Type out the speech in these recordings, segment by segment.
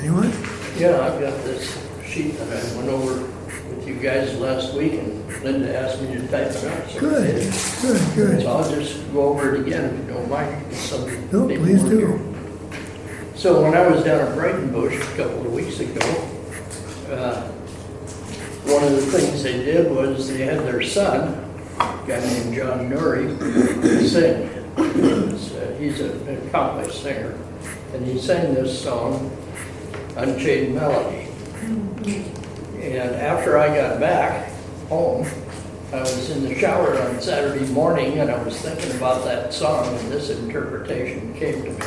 Anyone? Yeah, I've got this sheet that I went over with you guys last week, and Linda asked me to type it up. So I Good, did. good. So I'll just go over it again if you don't mind. It's some No, paperwork please do. here. So when I was down at Brighton-Bush a couple of weeks ago, one of the things they did was they had their son, a guy named John Nuri, sing. He's an accomplished singer, and he sang this song, Unchained Melody. And after I got back home, I was in the shower on Saturday morning, and I was thinking about that song, and this interpretation came to me.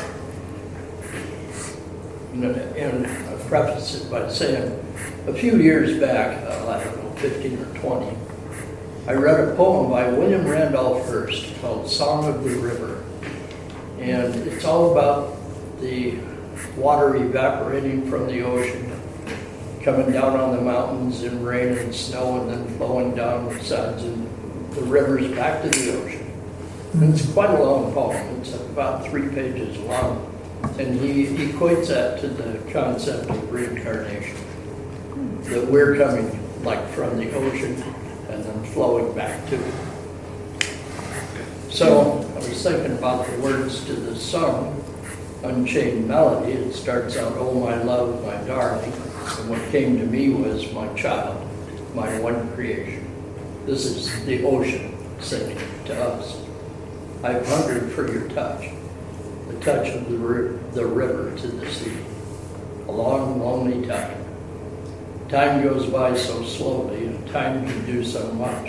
And I preface it by saying, a few years back, I don't know, 15 or 20, I read a poem by William Randolph Hearst called Song of the River. And it's all about the water evaporating from the ocean, coming down on the mountains in rain and snow, and then flowing down the sides and the rivers back to the ocean. And it's quite a long poem. It's about 3 pages long. And he equates that to the concept of reincarnation. That we're coming like from the ocean and then flowing back to it. So I was thinking about the words to the song, Unchained Melody. It starts out, oh my love, my darling. And what came to me was my child, my one creation. This is the ocean singing to us. I've hungered for your touch, the touch of the river to the sea. A long, lonely time. Time goes by so slowly, and time can do so much.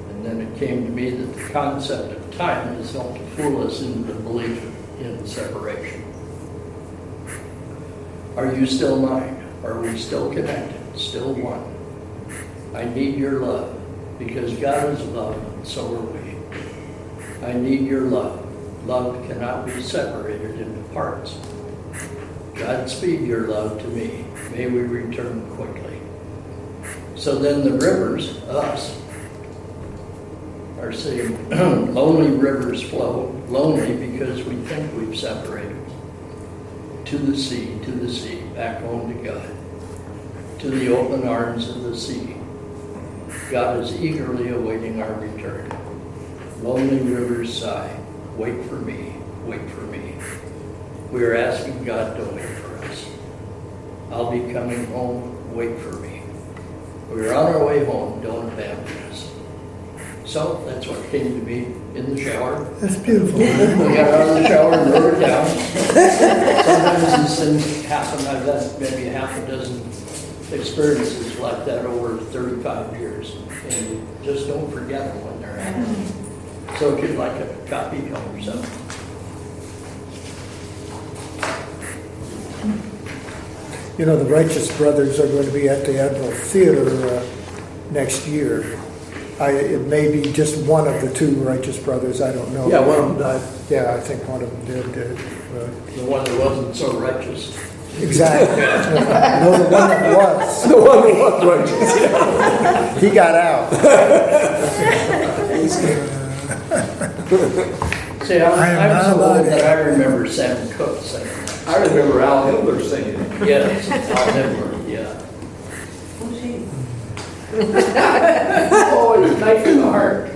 And then it came to me that the concept of time has helped to fool us into the belief in separation. Are you still mine? Are we still connected? Still one? I need your love, because God is love, and so are we. I need your love. Love cannot be separated into parts. Godspeed your love to me. May we return quickly. So then the rivers, us, are saying, lonely rivers flow, lonely because we think we've separated. To the sea, back home to God, to the open arms of the sea. God is eagerly awaiting our return. Lonely rivers sigh, wait for me, wait for me. We are asking God to wait for us. I'll be coming home, wait for me. We're on our way home, don't abandon us. So that's what came to me in the shower. That's beautiful. We got out of the shower and wrote it down. Sometimes these things happen. I've had maybe half a dozen experiences like that over 35 years. And you just don't forget them when they're happening. So if you'd like a copy, help yourself. You know, the Righteous Brothers are going to be at the Admiral Theater next year. It may be just one of the two Righteous Brothers, I don't know. Yeah, one of them died. Yeah, I think one of them did. The one that wasn't so righteous. Exactly. No, the one that was. The one that was righteous. He got out. See, I'm so old that I remember Sam Cooke singing that. I remember Al Hitler singing it. Yes, Al Hitler, yeah. Oh, it's a knife in the heart.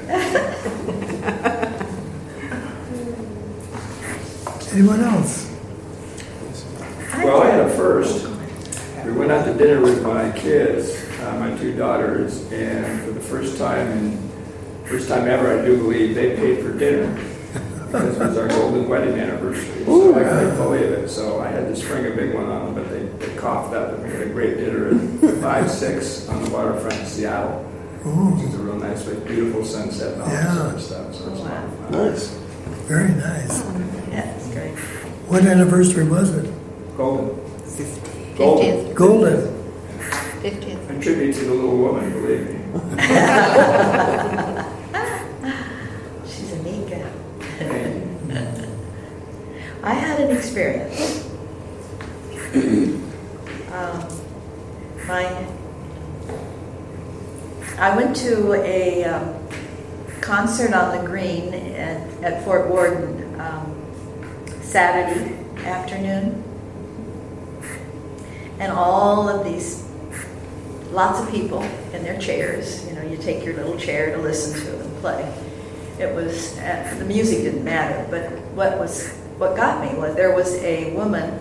Anyone else? Well, I had a first. We went out to dinner with my kids, my 2 daughters, and for the first time ever, I do believe, they paid for dinner. This was our golden wedding anniversary, so I couldn't believe it. So I had to spring a big one on them, but they coughed up, and we had a great dinner at 5-6 on the waterfront in Seattle, which is a real nice place, beautiful sunset and all that sort of stuff. So it's a lot of fun. Nice. Very nice. Yeah, that's great. What anniversary was it? Golden. 50th. Golden. 50th. A tribute to the little woman, believe me. She's a neat gal. I had an experience. I went to a concert on the Green at Fort Worden Saturday afternoon. And all of these, lots of people in their chairs, you know, you take your little chair to listen to them play. It was, the music didn't matter, but what got me was there was a woman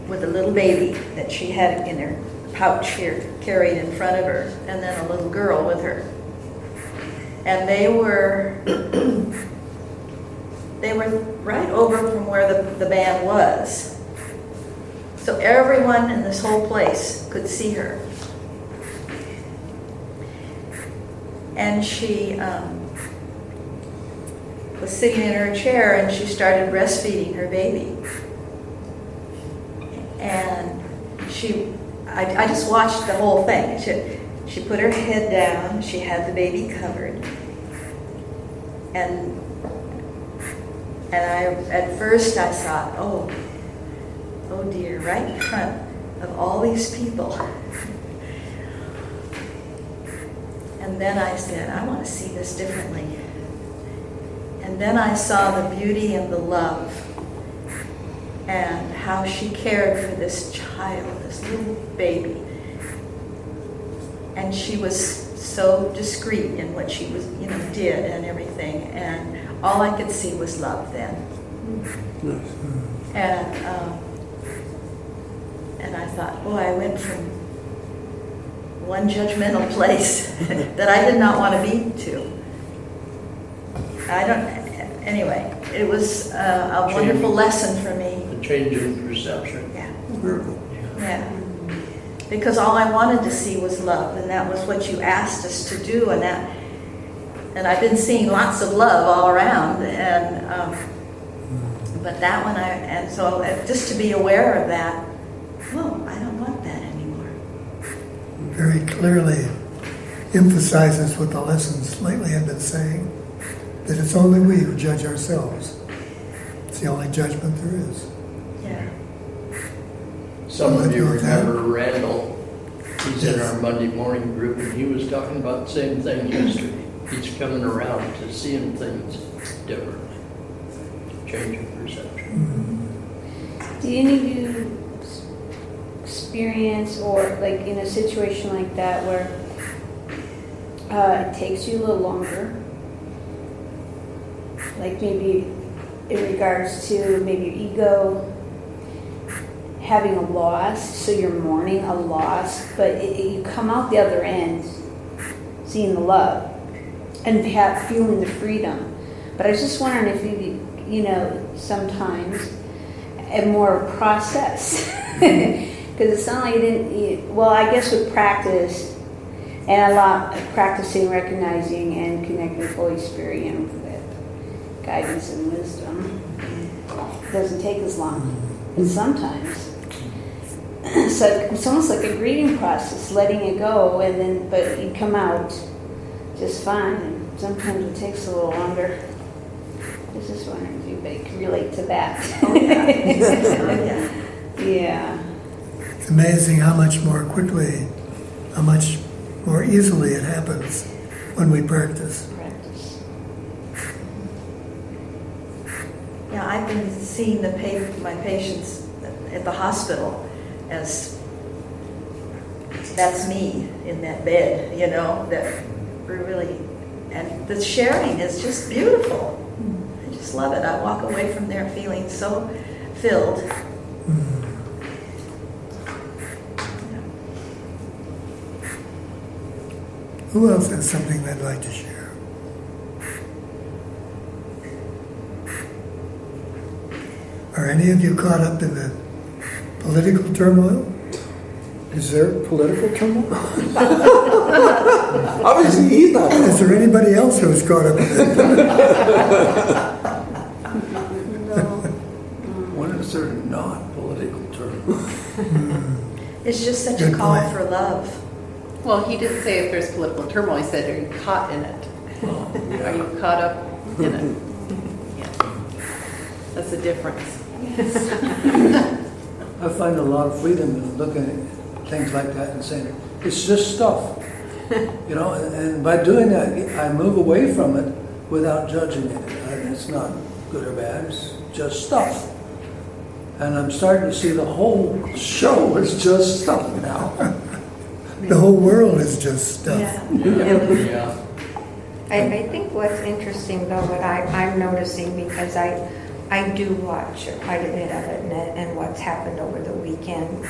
with a little baby that she had in her pouch here, carried in front of her, and then a little girl with her. And they were right over from where the band was. So everyone in this whole place could see her. And she was sitting in her chair and she started breastfeeding her baby. And I just watched the whole thing. She put her head down, she had the baby covered. And at first I thought, oh dear, right in front of all these people. And then I said, I want to see this differently. And then I saw the beauty and the love and how she cared for this child, this little baby. And she was so discreet in what she was, did and everything. And all I could see was love then. And I thought, boy, I went from one judgmental place that I did not want to be to. Anyway, it was a wonderful lesson for me. A change in perception. Yeah. Yeah. Because all I wanted to see was love, and that was what you asked us to do, and I've been seeing lots of love all around, but that one and so just to be aware of that, I don't want that anymore. Very clearly emphasizes what the lessons lately have been saying, that it's only we who judge ourselves. It's the only judgment there is. Yeah. Some of you remember Randall. He's in our Monday morning group, and he was talking about the same thing yesterday. He's coming around to seeing things differently. Changing perception. Do any of you experience, or like in a situation like that where it takes you a little longer, like maybe in regards to maybe your ego having a loss, so you're mourning a loss, but you come out the other end seeing the love and feeling the freedom. But I was just wondering if you sometimes a more process, because it sounded like you didn't. Well, I guess with practice and a lot of practicing, recognizing, and connecting with Holy Spirit and with guidance and wisdom, it doesn't take as long. And sometimes, so it's almost like a grieving process, letting it go, and then but you come out just fine. And sometimes it takes a little longer. I was just wondering if you can relate to that. Oh, yeah. Yeah. It's amazing how much more quickly, how much more easily it happens when we practice. Practice. Yeah, I've been seeing my patients at the hospital as that's me in that bed, that we're really, and the sharing is just beautiful. I just love it. I walk away from there feeling so filled. Who else has something they'd like to share? Are any of you caught up in the political turmoil? Is there political turmoil? Obviously, he's not. Is there anybody else who's caught up in it? When is there not political turmoil? It's just such Good a call point. for love. Well, he didn't say if there's political turmoil. He said, are you caught in it? Are you caught up in it? Yeah. That's the difference. I find a lot of freedom in looking at things like that and saying, it's just stuff. And by doing that, I move away from it without judging it. It's not good or bad, it's just stuff. And I'm starting to see the whole show is just stuff now. The whole world is just stuff. Yeah. I think what's interesting though, what I'm noticing, because I do watch quite a bit of it, and what's happened over the weekend,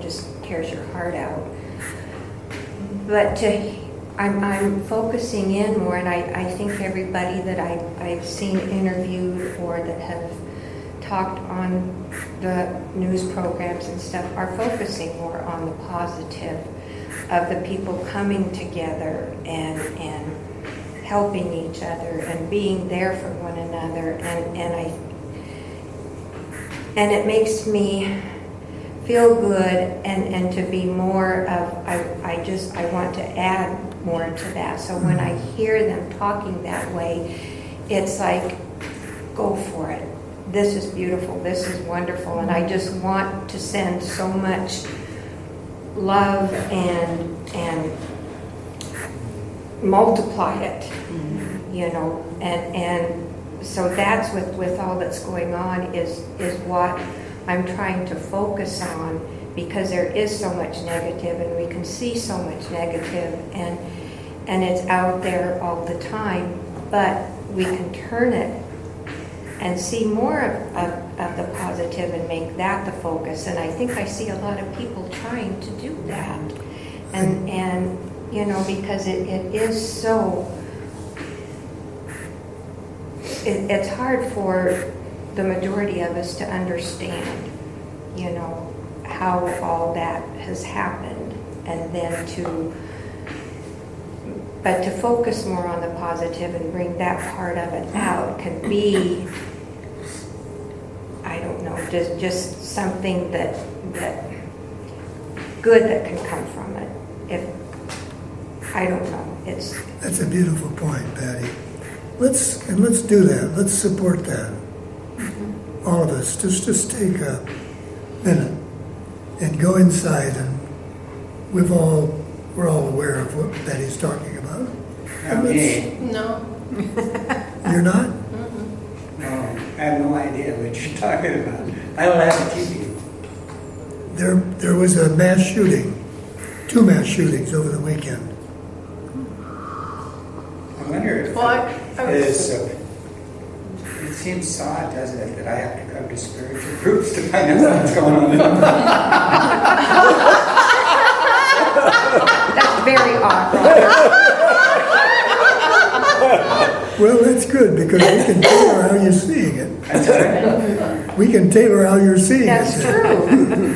just tears your heart out. But I'm focusing in more, and I think everybody that I've seen interviewed or that have talked on the news programs and stuff are focusing more on the positive of the people coming together and helping each other and being there for one another, and it makes me feel good and to be more of I want to add more to that. So when I hear them talking that way, it's like, go for it. This is beautiful. This is wonderful. And I just want to send so much love and multiply it, and so that's with all that's going on is what I'm trying to focus on, because there is so much negative and we can see so much negative and it's out there all the time, but we can turn it and see more of the positive and make that the focus. And I think I see a lot of people trying to do that. And because it is so, it's hard for the majority of us to understand, how all that has happened. And then but to focus more on the positive and bring that part of it out can be, I don't know, just something that good that can come from it. I don't know. That's a beautiful point, Patty. Let's do that. Let's support that. Mm-hmm. All of us. Just take a minute and go inside, and we're all aware of what Patty's talking about. Okay. No. You're not? No, I have no idea what you're talking about. I don't have a TV. There was a mass shooting, 2 mass shootings over the weekend. I wonder if it seems so odd, doesn't it, that I have to come to spiritual groups to find out what's going on. That's very odd. Well, that's good, because we can tailor how you're seeing it. That's right. We can tailor how you're seeing That's it. true.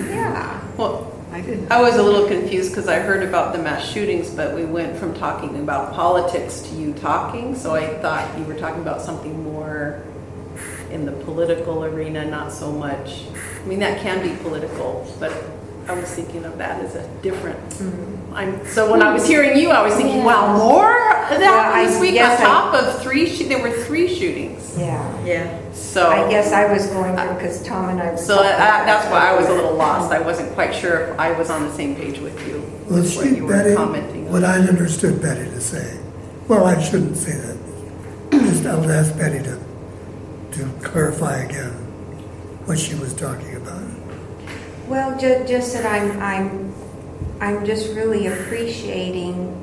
Yeah. Well, I was a little confused because I heard about the mass shootings, but we went from talking about politics to you talking, so I thought you were talking about something more in the political arena, not so much. I mean, that can be political, but I was thinking of that as a different. So when I was hearing you, I was thinking, wow, more that happened this week on top of 3. There were 3 shootings. Yeah. So I guess I was going through, because Tom and I were So that's why I was a little lost. I wasn't quite sure if I was on the same page with you. Well, What you were Betty, commenting what on. I understood Betty to say, well, I shouldn't say that. Just I'll ask Betty to clarify again what she was talking about. Well, just that I'm just really appreciating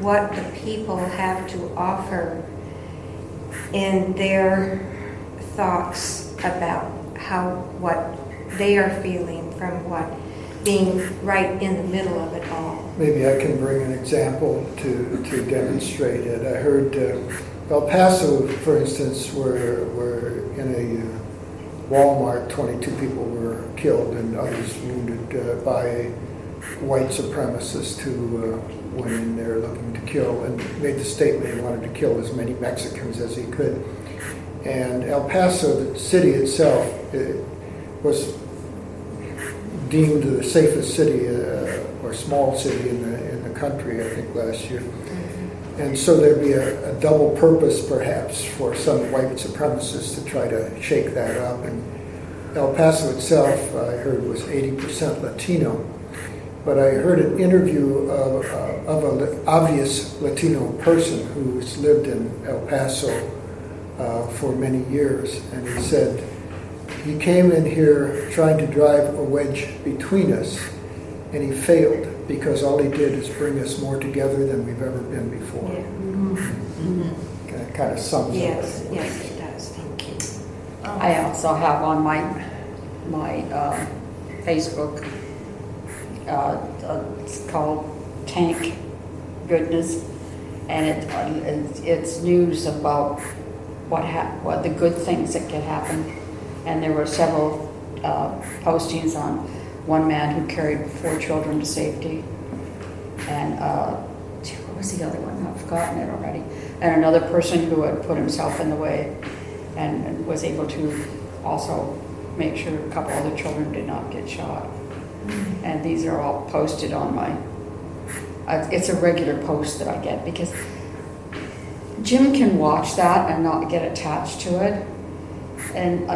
what the people have to offer in their thoughts about what they are feeling from being right in the middle of it all. Maybe I can bring an example to demonstrate it. I heard El Paso, for instance, were in a Walmart, 22 people were killed and others wounded by white supremacists who went in there looking to kill, and made the statement he wanted to kill as many Mexicans as he could. And El Paso, the city itself, was deemed the safest city or small city in the country, I think, last year. And so there'd be a double purpose, perhaps, for some white supremacists to try to shake that up. And El Paso itself, I heard, was 80% Latino. But I heard an interview of an obvious Latino person who's lived in El Paso for many years. And he said he came in here trying to drive a wedge between us, and he failed because all he did is bring us more together than we've ever been before. That kind of sums Yes, up. yes, it does, thank you. I also have on my Facebook, it's called Tank Goodness, and it's news about what the good things that could happen. And there were several postings on one man who carried 4 children to safety, and what was the other one? I've forgotten it already. And another person who had put himself in the way and was able to also make sure a couple other children did not get shot. And these are all posted on my, it's a regular post that I get, because Jim can watch that and not get attached to it. And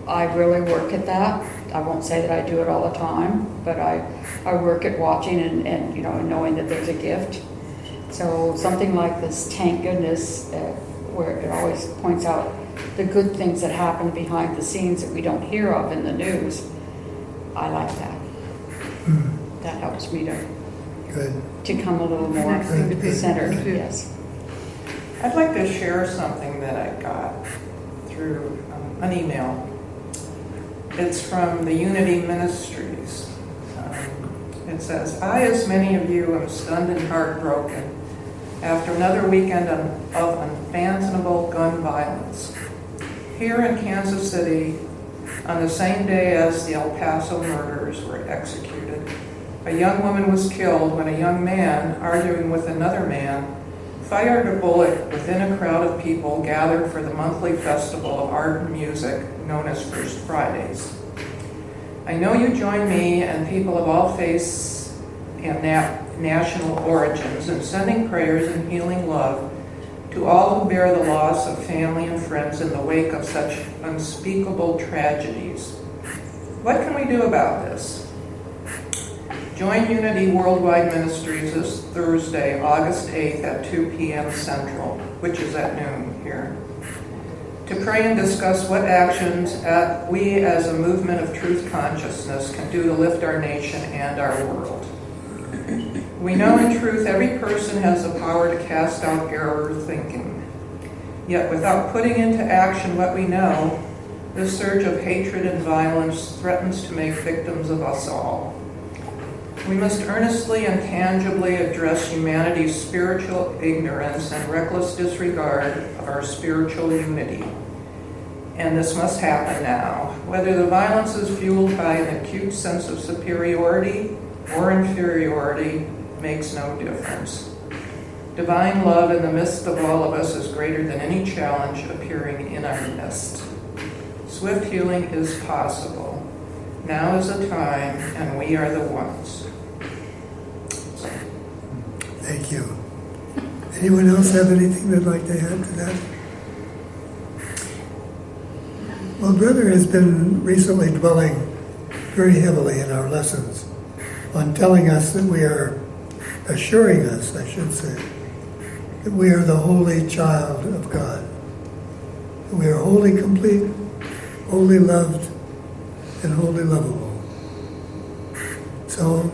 I really work at that. I won't say that I do it all the time, but I work at watching and knowing that there's a gift. So something like this, Thank Goodness, where it always points out the good things that happen behind the scenes that we don't hear of in the news. I like that. That helps me to come a little more centered. Yes. I'd like to share something that I got through an email. It's from the Unity Ministries. It says, I, as many of you, am stunned and heartbroken after another weekend of unfathomable gun violence. Here in Kansas City, on the same day as the El Paso murders were executed, a young woman was killed when a young man, arguing with another man, fired a bullet within a crowd of people gathered for the monthly festival of art and music known as First Fridays. I know you join me and people of all faiths and national origins in sending prayers and healing love to all who bear the loss of family and friends in the wake of such unspeakable tragedies. What can we do about this? Join Unity Worldwide Ministries this Thursday, August 8th at 2 p.m. Central, which is at noon here, to pray and discuss what actions we as a movement of truth consciousness can do to lift our nation and our world. We know in truth every person has the power to cast out error thinking. Yet without putting into action what we know, this surge of hatred and violence threatens to make victims of us all. We must earnestly and tangibly address humanity's spiritual ignorance and reckless disregard of our spiritual unity. And this must happen now. Whether the violence is fueled by an acute sense of superiority or inferiority makes no difference. Divine love in the midst of all of us is greater than any challenge appearing in our midst. Swift healing is possible. Now is the time, and we are the ones. Thank you. Anyone else have anything they'd like to add to that? Well, Brother has been recently dwelling very heavily in our lessons on telling us that we are, assuring us, I should say, that we are the holy child of God. That we are wholly complete, wholly loved, and wholly lovable. So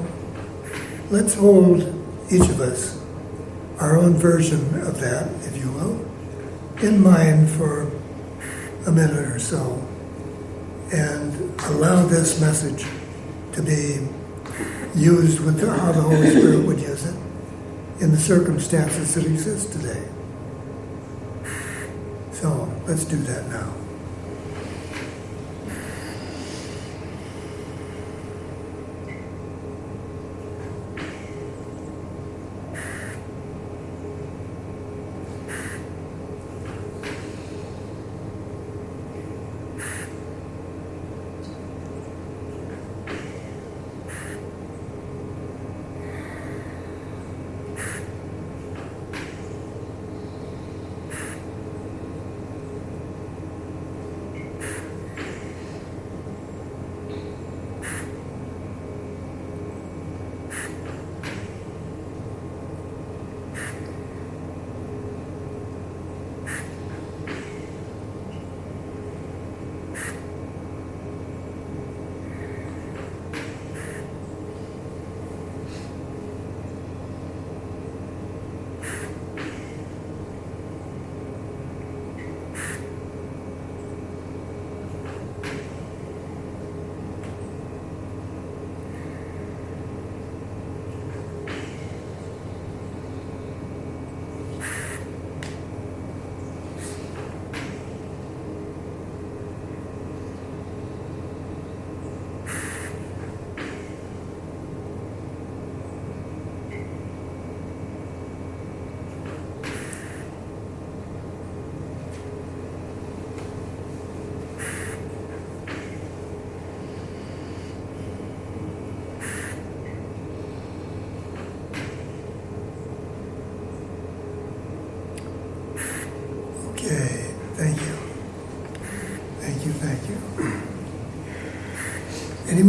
let's hold each of us our own version of that, if you will, in mind for a minute or so, and allow this message to be used with how the Holy Spirit would use it in the circumstances that exist today. So let's do that now.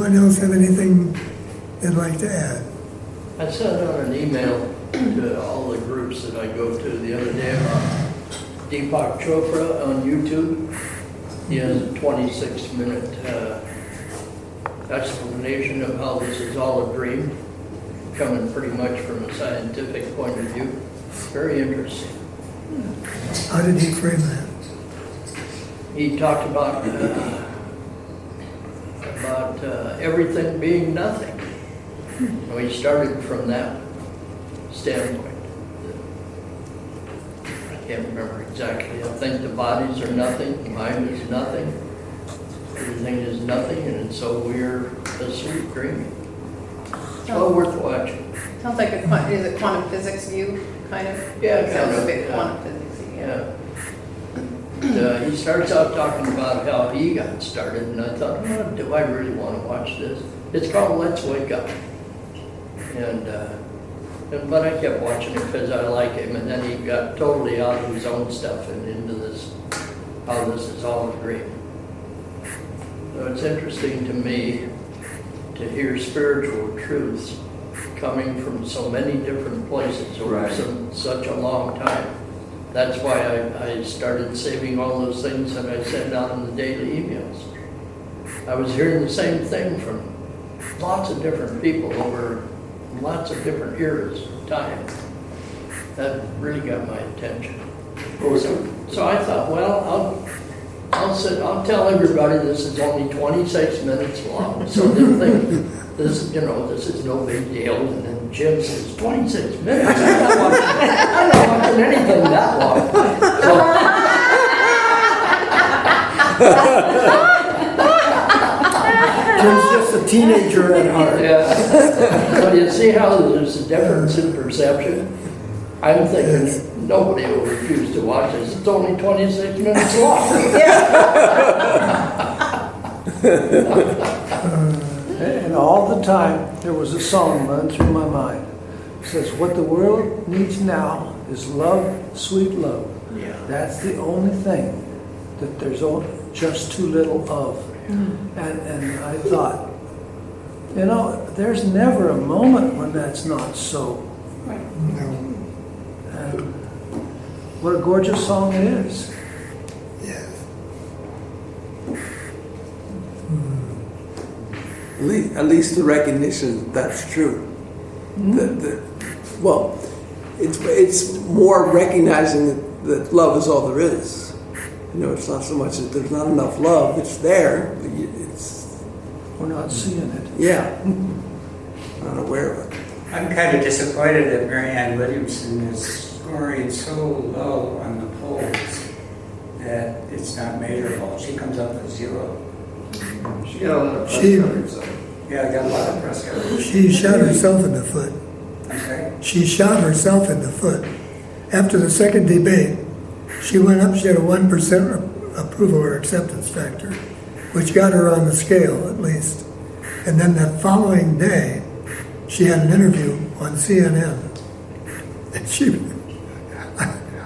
Anyone else have anything they'd like to add? I sent out an email to all the groups that I go to the other day about Deepak Chopra on YouTube. He has a 26-minute explanation of how this is all a dream, coming pretty much from a scientific point of view. Very interesting. How did he frame that? He talked about everything being nothing. So he started from that standpoint. I can't remember exactly. I think the bodies are nothing, the mind is nothing, everything is nothing, and so we're asleep dreaming. Well worth watching. Sounds like is it quantum physics view, kind of? Yeah, Sounds kind a of, bit yeah. quantum physics, yeah. Yeah. He starts out talking about how he got started, and I thought, oh, do I really want to watch this? It's called Let's Wake Up. But I kept watching it because I like him, and then he got totally out of his own stuff and into this, how this is all a dream. So it's interesting to me to hear spiritual truths coming from so many different places over Right. such a long time. That's why I started saving all those things that I send out in the daily emails. I was hearing the same thing from lots of different people over lots of different eras of time. That really got my attention. So I thought, well, I'll tell everybody this is only 26 minutes long, so they'll think this is no big deal. And then Jim says 26 minutes. I'm not watching anything that long. Jim's just a teenager at heart. Yeah. But you see how there's a difference in perception? I'm thinking nobody will refuse to watch this. It's only 26 minutes long. And all the time, there was a song running through my mind. It says, what the world needs now is love, sweet love. Yeah. That's the only thing that there's just too little of. And I thought, there's never a moment when that's not so. And what a gorgeous song it is. Yes. At least the recognition that that's true. Well, it's more recognizing that love is all there is. It's not so much that there's not enough love. It's there. But We're not seeing it. Yeah. Not aware of it. I'm kind of disappointed that Marianne Williamson is scoring so low on the polls that it's not measurable. She comes up with 0. She got a lot of press She- coverage, though. Yeah, I got a lot of press coverage. She shot herself in the foot. I'm sorry? She shot herself in the foot. After the second debate, she went up, she had a 1% approval or acceptance factor, which got her on the scale at least. And then that following day, she had an interview on CNN. And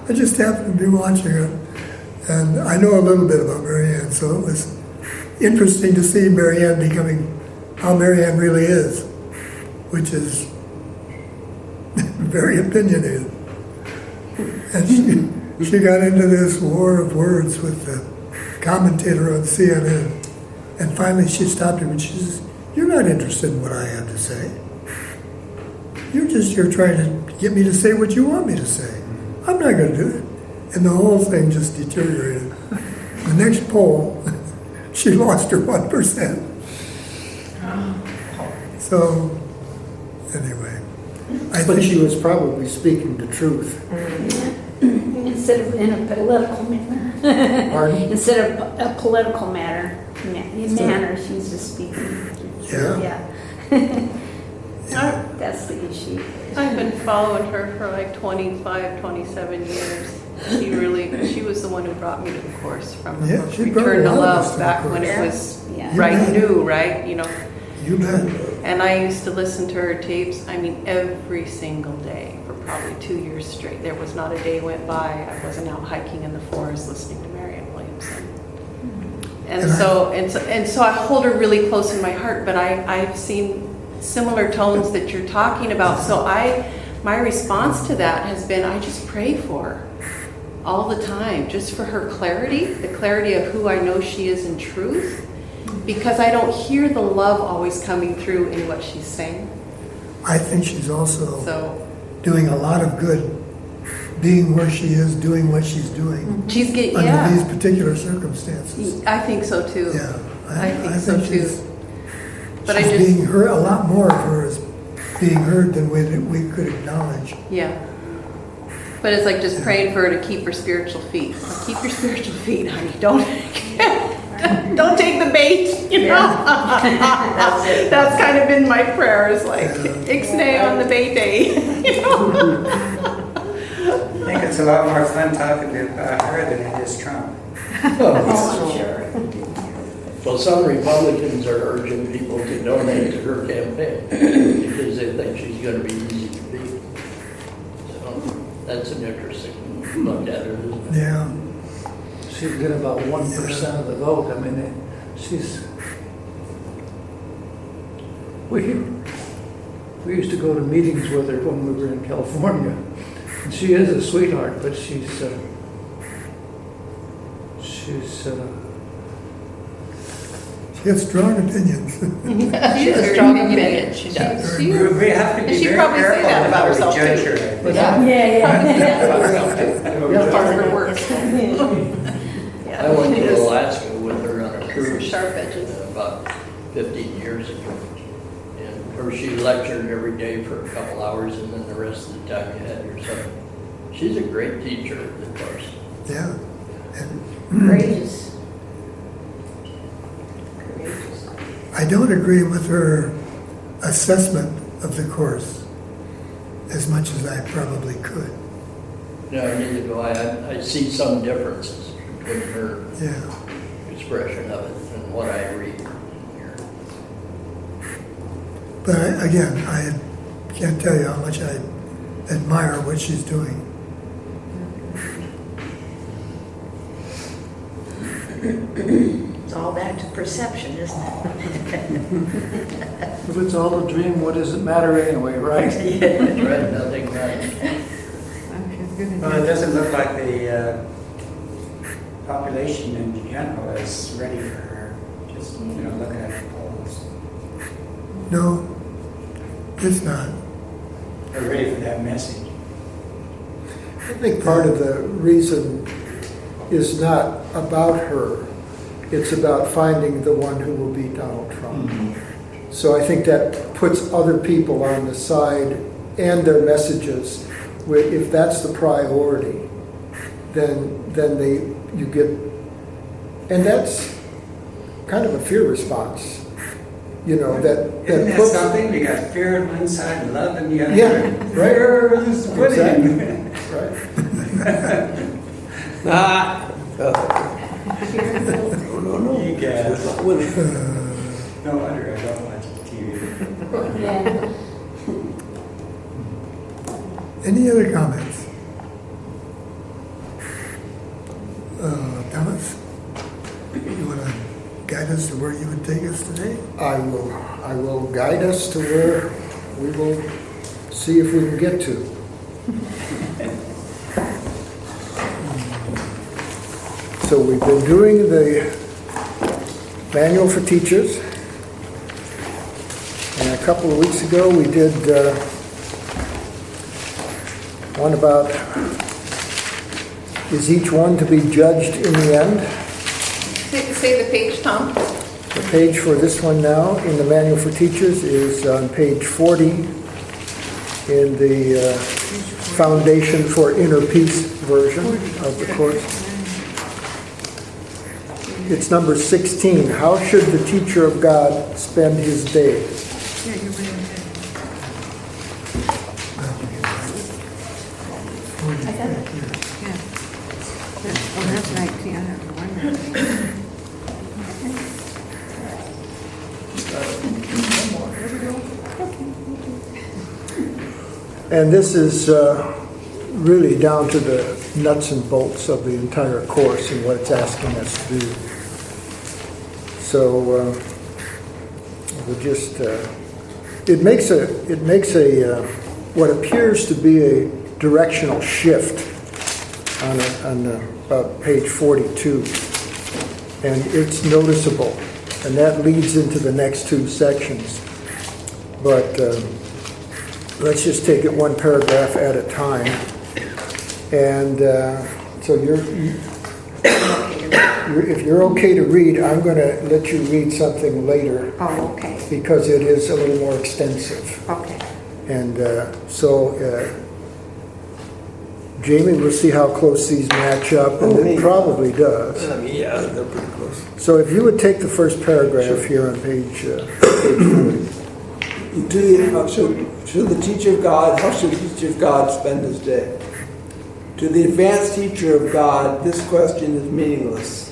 I just happened to be watching her. And I know a little bit about Marianne, so it was interesting to see Marianne becoming how Marianne really is, which is very opinionated. And she got into this war of words with the commentator on CNN. And finally she stopped him and she says, "You're not interested in what I have to say. You're trying to get me to say what you want me to say. I'm not going to do it." And the whole thing just deteriorated. The next poll, she lost her 1%. So, anyway. But she was probably speaking the truth. Instead of in a political manner. Pardon? Instead of a political manner, she's just speaking. Yeah. That's the issue. I've been following her for like 25, 27 years. She was the one who brought me to the course from Yeah, she brought Return a to lot of us Love to the back course. when it was Yeah. right new, right? You bet. And I used to listen to her tapes, every single day for probably 2 years straight. There was not a day went by I wasn't out hiking in the forest listening to Marianne Williamson. And so I hold her really close in my heart, but I've seen similar tones that you're talking about. So my response to that has been, I just pray for her all the time, just for her clarity, the clarity of who I know she is in truth, because I don't hear the love always coming through in what she's saying. I think she's also So doing a lot of good, being where she is, doing what she's doing she's getting, under these particular circumstances. I think so too. Yeah, I think so she's, too. But she's I just, being heard. A lot more of her is being heard than we could acknowledge. yeah. But it's like just praying for her to keep her spiritual feet. Like, keep your spiritual feet, honey. Don't take the bait, you know? That's it. That's kind of been my prayer, is like, ixnay on the bait day, you know? I think it's a lot more fun talking about her than it is Trump. Oh, sure. Well, some Republicans are urging people to donate to her campaign because they think she's going to be easy to beat. So that's an interesting look at her, isn't it? Yeah. She'd get about 1% of the vote. I mean, we used to go to meetings with her when we were in California. And she is a sweetheart, but she's She has strong opinions. She has a strong opinion, she does. We have to And be she very probably say careful that with about how we herself, judge too. her. That's part of her work. I went to Alaska with her on a Some cruise sharp edges. about 15 years ago. And she lectured every day for a couple hours, and then the rest of the time you had yourself. She's a great teacher, of course. Yeah. And Courageous. I don't agree with her assessment of the course as much as I probably could. No, neither do I. I see some differences between her Yeah. expression of it and what I read here. But I can't tell you how much I admire what she's doing. It's all back to perception, isn't it? if it's all a dream, what does it matter anyway, right? That's right, nothing matters. Well, it doesn't look like the population in general is ready for her, just, looking at the polls. No, it's not. They're ready for that message. I think part of the reason is not about her. It's about finding the one who will beat Donald Trump. Mm-hmm. So I think that puts other people on the side and their messages. If that's the priority, then you get, and that's kind of a fear response. Isn't that puts, something? We got fear on one side and love on the other. Yeah, right. Fear is winning. Right. No. You guys. It's not winning. No wonder I don't watch TV. Any other comments? Thomas, you want to guide us to where you would take us today? I will guide us to where we will see if we can get to. So we've been doing the manual for teachers, and a couple of weeks ago we did one about, is each one to be judged in the end? Say the page, Tom. The page for this one now in the manual for teachers is on page 40 in the Foundation for Inner Peace version of the course. It's number 16. How should the teacher of God spend his day? And this is really down to the nuts and bolts of the entire course and what it's asking us to do. So we'll just, it makes a what appears to be a directional shift on about page 42. And it's noticeable. And that leads into the next two sections. But let's just take it one paragraph at a time. And so if you're okay to read, I'm going to let you read something later. Oh, okay. Because it is a little more extensive. Okay. And Jamie, we'll see how close these match up, and it probably does. Yeah, they're pretty close. So if you would take the first paragraph here on page 40. Should the teacher of God, how should the teacher of God spend his day? To the advanced teacher of God, this question is meaningless.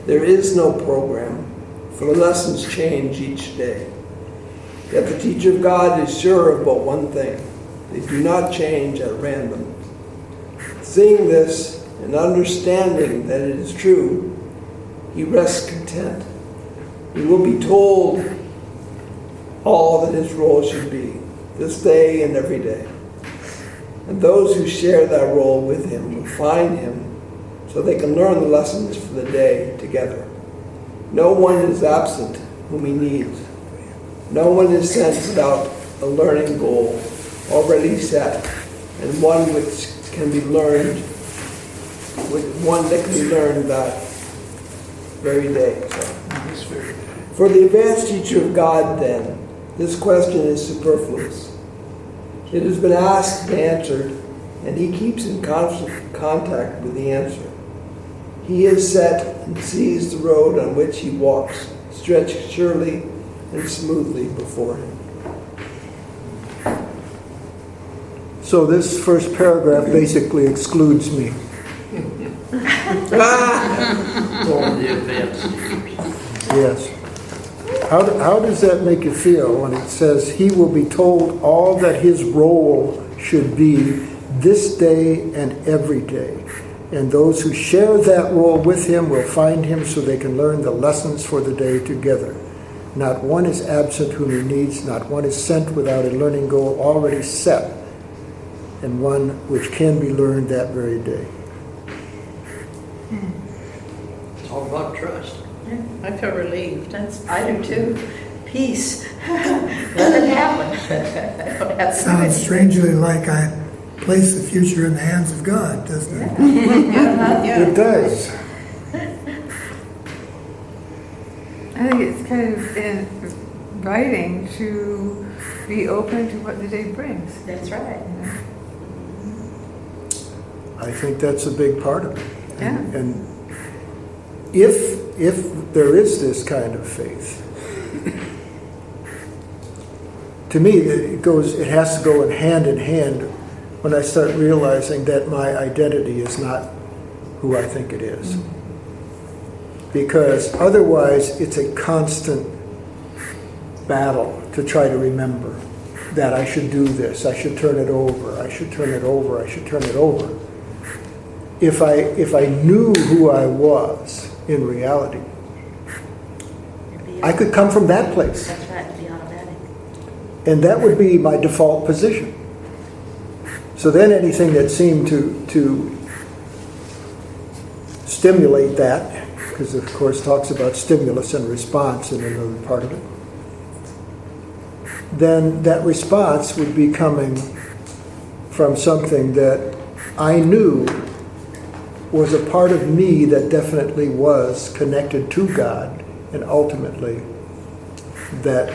There is no program, for the lessons change each day. Yet the teacher of God is sure of but one thing: they do not change at random. Seeing this and understanding that it is true, he rests content. He will be told all that his role should be, this day and every day. And those who share that role with him will find him so they can learn the lessons for the day together. No one is absent whom he needs. No one is sent without a learning goal already set, and one which can be learned, one that can be learned that very day. For the advanced teacher of God, then, this question is superfluous. It has been asked and answered, and he keeps in constant contact with the answer. He is set and sees the road on which he walks, stretched surely and smoothly before him. So this first paragraph basically excludes me. Only the advanced teachers. Yes. How does that make you feel when it says he will be told all that his role should be this day and every day? And those who share that role with him will find him so they can learn the lessons for the day together. Not one is absent whom he needs, not one is sent without a learning goal already set, and one which can be learned that very day. It's all about trust. I feel relieved. I do too. Peace. Let it happen. That's Sounds good. strangely like I place the future in the hands of God, doesn't it? It does. I think it's kind of inviting to be open to what the day brings. That's right. I think that's a big part of it. Yeah. And if there is this kind of faith, to me it has to go in hand when I start realizing that my identity is not who I think it is. Because otherwise it's a constant battle to try to remember that I should do this, I should turn it over, I should turn it over, I should turn it over. If I knew who I was in reality, I could come from that place. That's right, it'd be automatic. And that would be my default position. So then anything that seemed to stimulate that, because of course talks about stimulus and response in another part of it, then that response would be coming from something that I knew was a part of me that definitely was connected to God, and ultimately that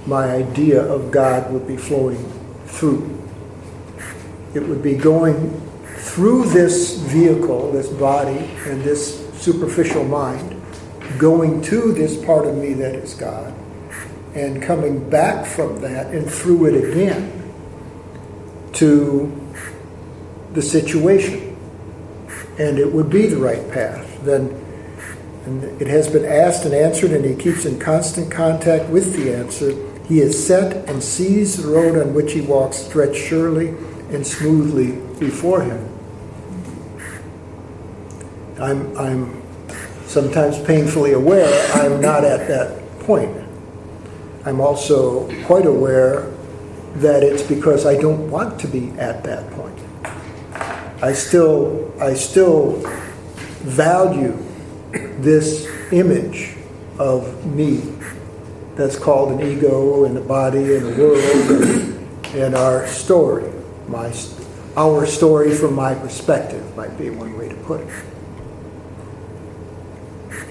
my idea of God would be flowing through. It would be going through this vehicle, this body, and this superficial mind, going to this part of me that is God, and coming back from that and through it again to the situation. And it would be the right path. Then, and it has been asked and answered, and he keeps in constant contact with the answer. He is set and sees the road on which he walks stretched surely and smoothly before him. I'm sometimes painfully aware I'm not at that point. I'm also quite aware that it's because I don't want to be at that point. I still value this image of me that's called an ego and a body and a world and our story. Our story from my perspective might be one way to put it.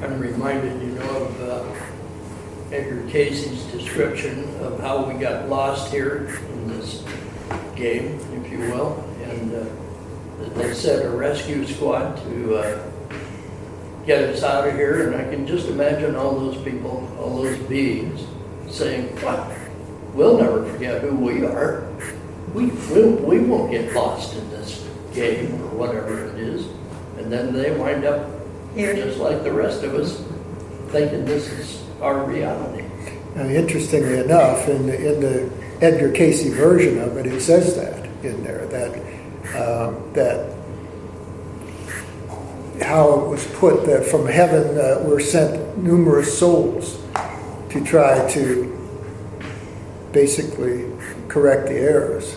I'm reminded, of Edgar Casey's description of how we got lost here in this game, if you will. And they sent a rescue squad to get us out of here. And I can just imagine all those people, all those beings saying, well, we'll never forget who we are. We won't get lost in this game or whatever it is. And then they wind up Here. just like the rest of us, thinking this is our reality. Now, interestingly enough, in the Edgar Casey version of it, it says that in there, that how it was put that from heaven were sent numerous souls to try to basically correct the errors,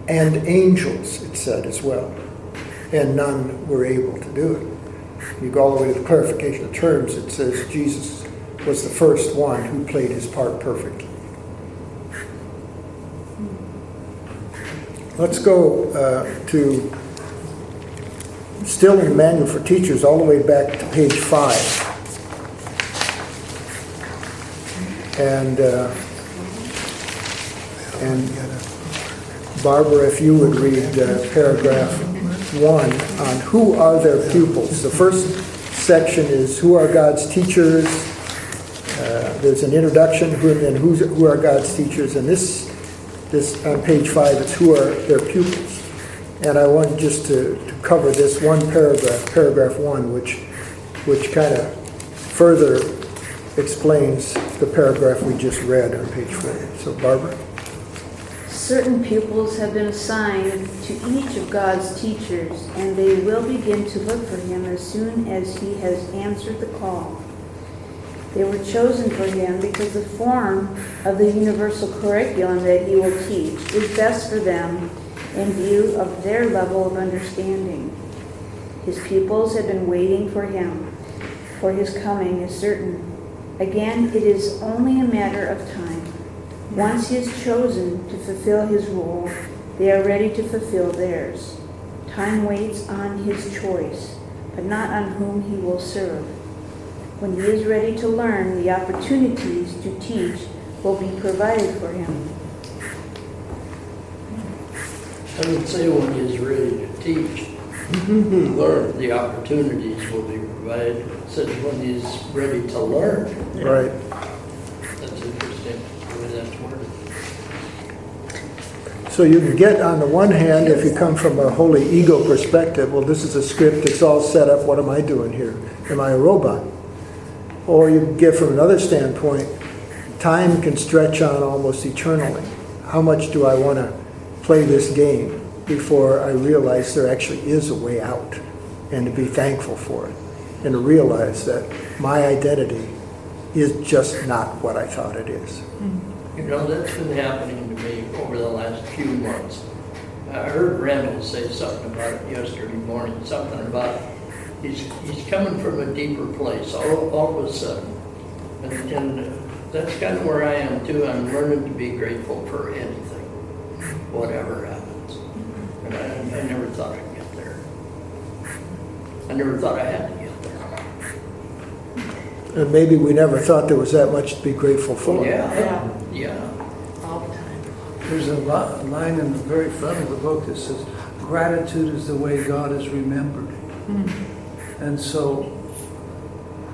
and angels, it said as well, and none were able to do it. You go all the way to the clarification of terms, it says Jesus was the first one who played his part perfectly. Let's go to, still in the Manual for Teachers, all the way back to page 5. And Barbara, if you would read paragraph 1 on who are their pupils. The first section is who are God's teachers. There's an introduction, and who are God's teachers, and this on page 5 is who are their pupils. And I want just to cover this one paragraph 1, which kind of further explains the paragraph we just read on page 4. So Barbara? Certain pupils have been assigned to each of God's teachers, and they will begin to look for him as soon as he has answered the call. They were chosen for him because the form of the universal curriculum that he will teach is best for them in view of their level of understanding. His pupils have been waiting for him, for his coming is certain. Again, it is only a matter of time. Once he is chosen to fulfill his role, they are ready to fulfill theirs. Time waits on his choice, but not on whom he will serve. When he is ready to learn, the opportunities to teach will be provided for him. I would say when he's ready to teach, learn, the opportunities will be provided. It says when he's ready to learn. Right. That's interesting, the way that's worded. So you can get, on the one hand, if you come from a wholly ego perspective, well, this is a script, it's all set up, what am I doing here? Am I a robot? Or you can get from another standpoint, time can stretch on almost eternally. How much do I want to play this game before I realize there actually is a way out, and to be thankful for it, and to realize that my identity is just not what I thought it is. That's been happening to me over the last few months. I heard Randall say something about it yesterday morning, something about he's coming from a deeper place all of a sudden. And that's kind of where I am too. I'm learning to be grateful for anything, whatever happens. And I never thought I'd get there. I never thought I had to get there. And maybe we never thought there was that much to be grateful for. Yeah. All the time. There's a line in the very front of the book that says, gratitude is the way God is remembered. And so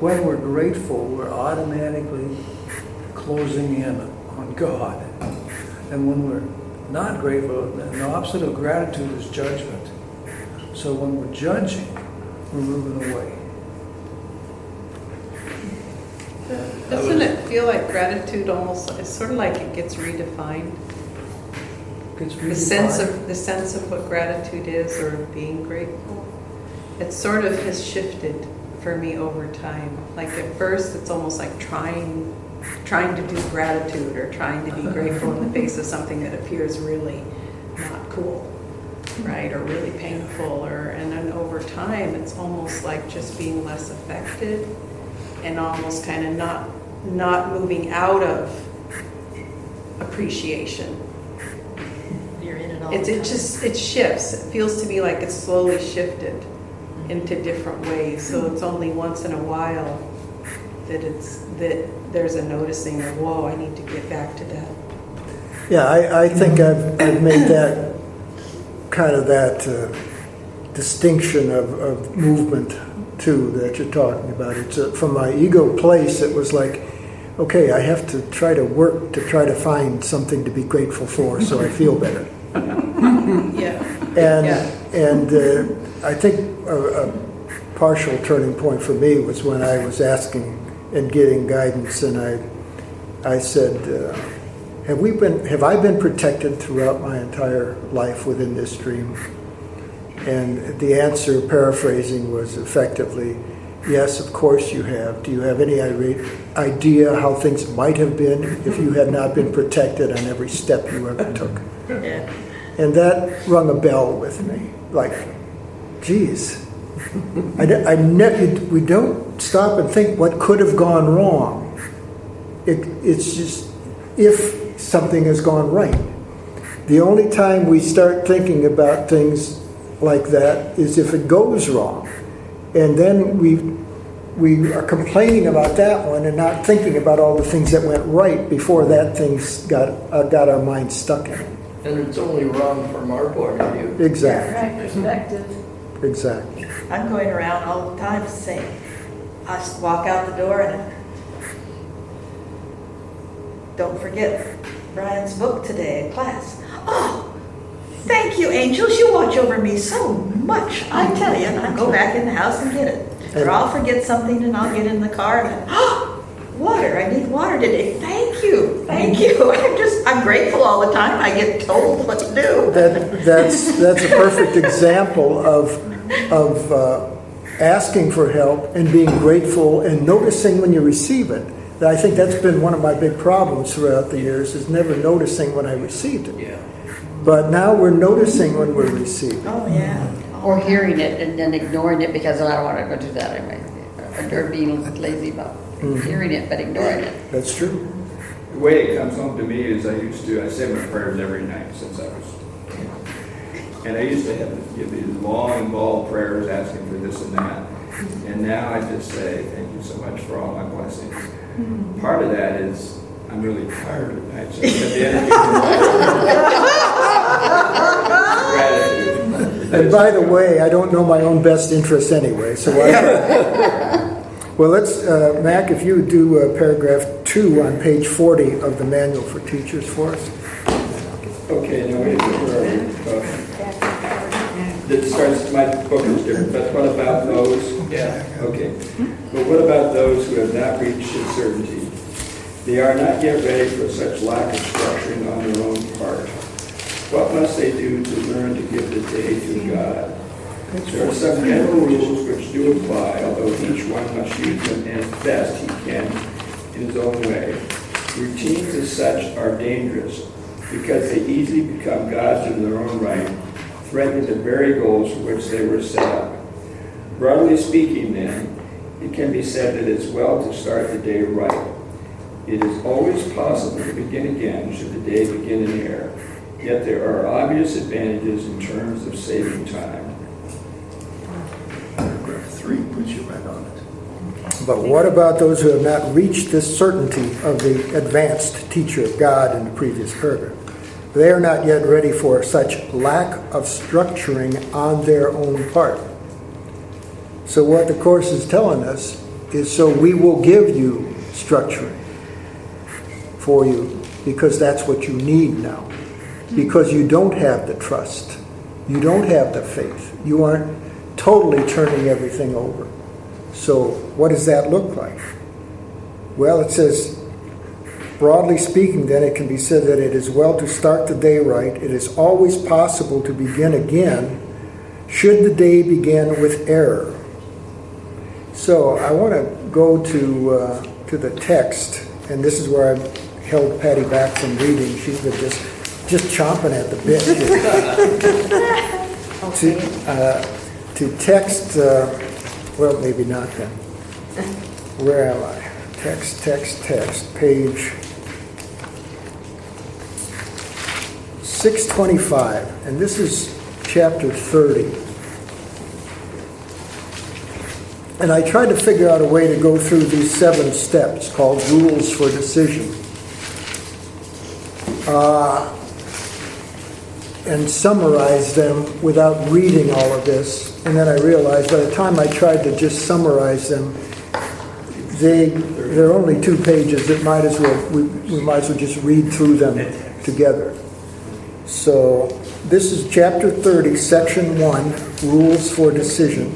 when we're grateful, we're automatically closing in on God. And when we're not grateful, the opposite of gratitude is judgment. So when we're judging, we're moving away. Doesn't it feel like gratitude almost, it's sort of like it gets redefined? The sense of what gratitude is, or being grateful. It sort of has shifted for me over time. Like at first, it's almost like trying to do gratitude or trying to be grateful in the face of something that appears really not cool, right? Or really painful, and then over time, it's almost like just being less affected and almost kind of not moving out of appreciation. You're in it all It the time. it shifts. It feels to me like it's slowly shifted into different ways. So it's only once in a while that there's a noticing of, whoa, I need to get back to that. Yeah, I think I've made that kind of that distinction of movement too that you're talking about. It's from my ego place. It was like, okay, I have to try to work to try to find something to be grateful for, so I feel better. Yeah. And I think a partial turning point for me was when I was asking and getting guidance, and I said, have I been protected throughout my entire life within this dream? And the answer, paraphrasing, was effectively, yes, of course you have. Do you have any idea how things might have been if you had not been protected on every step you ever took? Yeah. And that rung a bell with me. Like, geez, we don't stop and think what could have gone wrong. It's just if something has gone right. The only time we start thinking about things like that is if it goes wrong. And then we are complaining about that one and not thinking about all the things that went right before that thing's got our mind stuck in it. And it's only wrong from our point of view. Exactly. Perspective. Exactly. I'm going around all the time saying, I walk out the door and don't forget Brian's book today in class. Oh, thank you, angels. You watch over me so much. I tell you, I go back in the house and get it. Or I'll forget something and I'll get in the car and water. I need water today. Thank you. Thank you. I'm grateful all the time. I get told what to do. That's a perfect example of asking for help and being grateful and noticing when you receive it. I think that's been one of my big problems throughout the years, is never noticing when I received it. Yeah. But now we're noticing when we're receiving. Oh, yeah. Or hearing it and then ignoring it because I don't want to go do that anyway. Or being lazy about hearing it but ignoring it. That's true. The way it comes home to me is I say my prayers every night since I was 10. And I used to give these long, involved prayers asking for this and that. And now I just say, thank you so much for all my blessings. Part of that is I'm really tired at night, so I have the energy for gratitude. And by the way, I don't know my own best interests anyway, so well, let's, Mac, if you would do paragraph 2 on page 40 of the Manual for Teachers for us. Okay, now wait, where are we? That starts, my book is different, but what about those? Yeah. Okay. But what about those who have not reached certainty? They are not yet ready for such lack of structuring on their own part. What must they do to learn to give the day to God? There are some general rules which do apply, although each one must use them as best he can in his own way. Routines as such are dangerous because they easily become gods in their own right, threatening the very goals for which they were set up. Broadly speaking, then, it can be said that it's well to start the day right. It is always possible to begin again should the day begin in error, yet there are obvious advantages in terms of saving time. Paragraph 3 puts you right on it. But what about those who have not reached this certainty of the advanced teacher of God in the previous paragraph? They are not yet ready for such lack of structuring on their own part. So what the Course is telling us is, so we will give you structuring for you because that's what you need now. Because you don't have the trust. You don't have the faith. You aren't totally turning everything over. So what does that look like? Well, it says, broadly speaking, then, it can be said that it is well to start the day right. It is always possible to begin again should the day begin with error. So I want to go to the text, and this is where I held Patty back from reading. She's been just chomping at the bit here. To text, well, maybe not then. Where am I? Text, page 625, and this is chapter 30. And I tried to figure out a way to go through these 7 steps called rules for decision. And summarize them without reading all of this. And then I realized by the time I tried to just summarize them, they're only 2 pages. We might as well just read through them together. So this is chapter 30, section 1, rules for decision.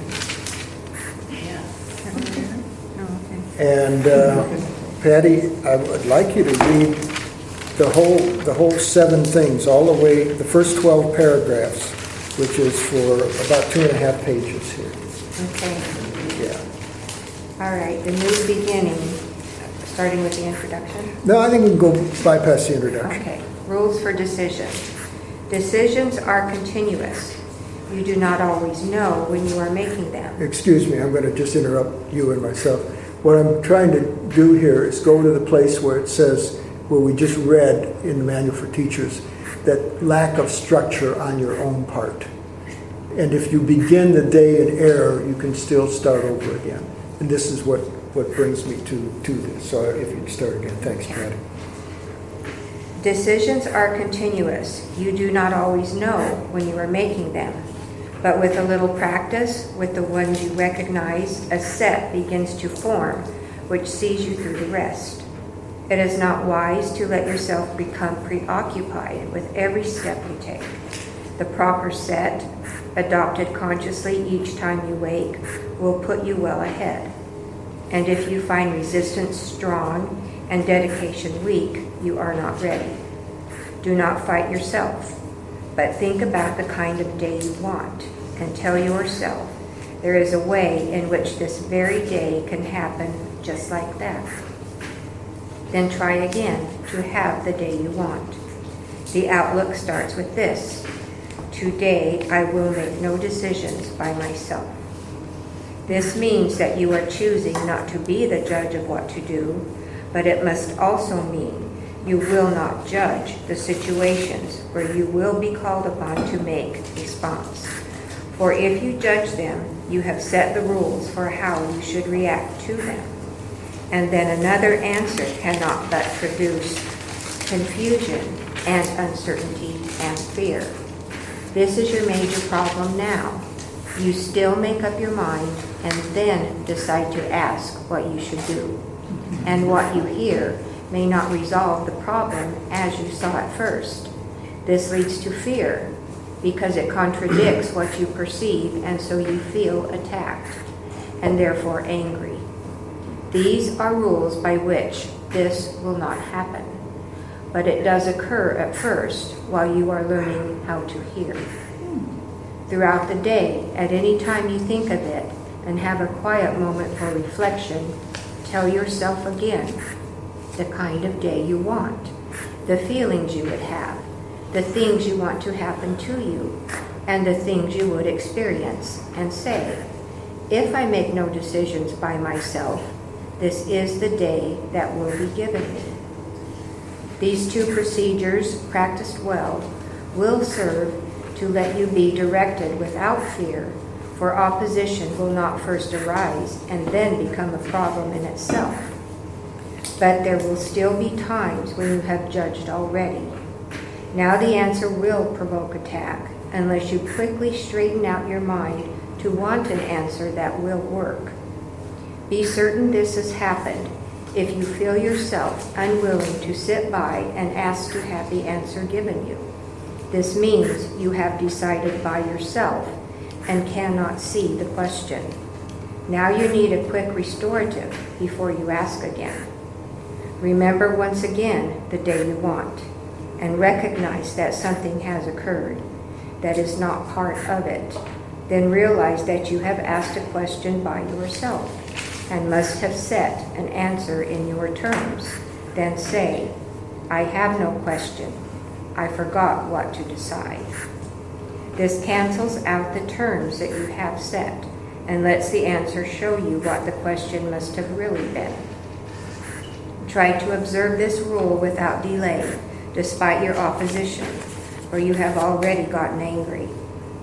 And Patty, I would like you to read the whole 7 things, all the way, the first 12 paragraphs, which is for about 2.5 pages here. Okay. Yeah. All right, the new beginning, starting with the introduction. No, I think we can go bypass the introduction. Okay, rules for decision. Decisions are continuous. You do not always know when you are making them. Excuse me, I'm going to just interrupt you and myself. What I'm trying to do here is go to the place where it says, where we just read in the Manual for Teachers, that lack of structure on your own part. And if you begin the day in error, you can still start over again. And this is what brings me to this. So if you can start again. Thanks, Patty. Decisions are continuous. You do not always know when you are making them. But with a little practice, with the ones you recognize, a set begins to form, which sees you through the rest. It is not wise to let yourself become preoccupied with every step you take. The proper set, adopted consciously each time you wake, will put you well ahead. And if you find resistance strong and dedication weak, you are not ready. Do not fight yourself, but think about the kind of day you want and tell yourself there is a way in which this very day can happen just like that. Then try again to have the day you want. The outlook starts with this: today I will make no decisions by myself. This means that you are choosing not to be the judge of what to do, but it must also mean you will not judge the situations where you will be called upon to make a response. For if you judge them, you have set the rules for how you should react to them. And then another answer cannot but produce confusion and uncertainty and fear. This is your major problem now. You still make up your mind and then decide to ask what you should do. And what you hear may not resolve the problem as you saw it first. This leads to fear because it contradicts what you perceive, and so you feel attacked and therefore angry. These are rules by which this will not happen, but it does occur at first while you are learning how to hear. Throughout the day, at any time you think of it and have a quiet moment for reflection, tell yourself again the kind of day you want, the feelings you would have, the things you want to happen to you, and the things you would experience, and say, if I make no decisions by myself, this is the day that will be given me. These 2 procedures, practiced well, will serve to let you be directed without fear, for opposition will not first arise and then become a problem in itself. But there will still be times when you have judged already. Now the answer will provoke attack unless you quickly straighten out your mind to want an answer that will work. Be certain this has happened if you feel yourself unwilling to sit by and ask to have the answer given you. This means you have decided by yourself and cannot see the question. Now you need a quick restorative before you ask again. Remember once again the day you want, and recognize that something has occurred that is not part of it. Then realize that you have asked a question by yourself. and must have set an answer in your terms, then say, I have no question. I forgot what to decide. This cancels out the terms that you have set and lets the answer show you what the question must have really been. Try to observe this rule without delay, despite your opposition, for you have already gotten angry,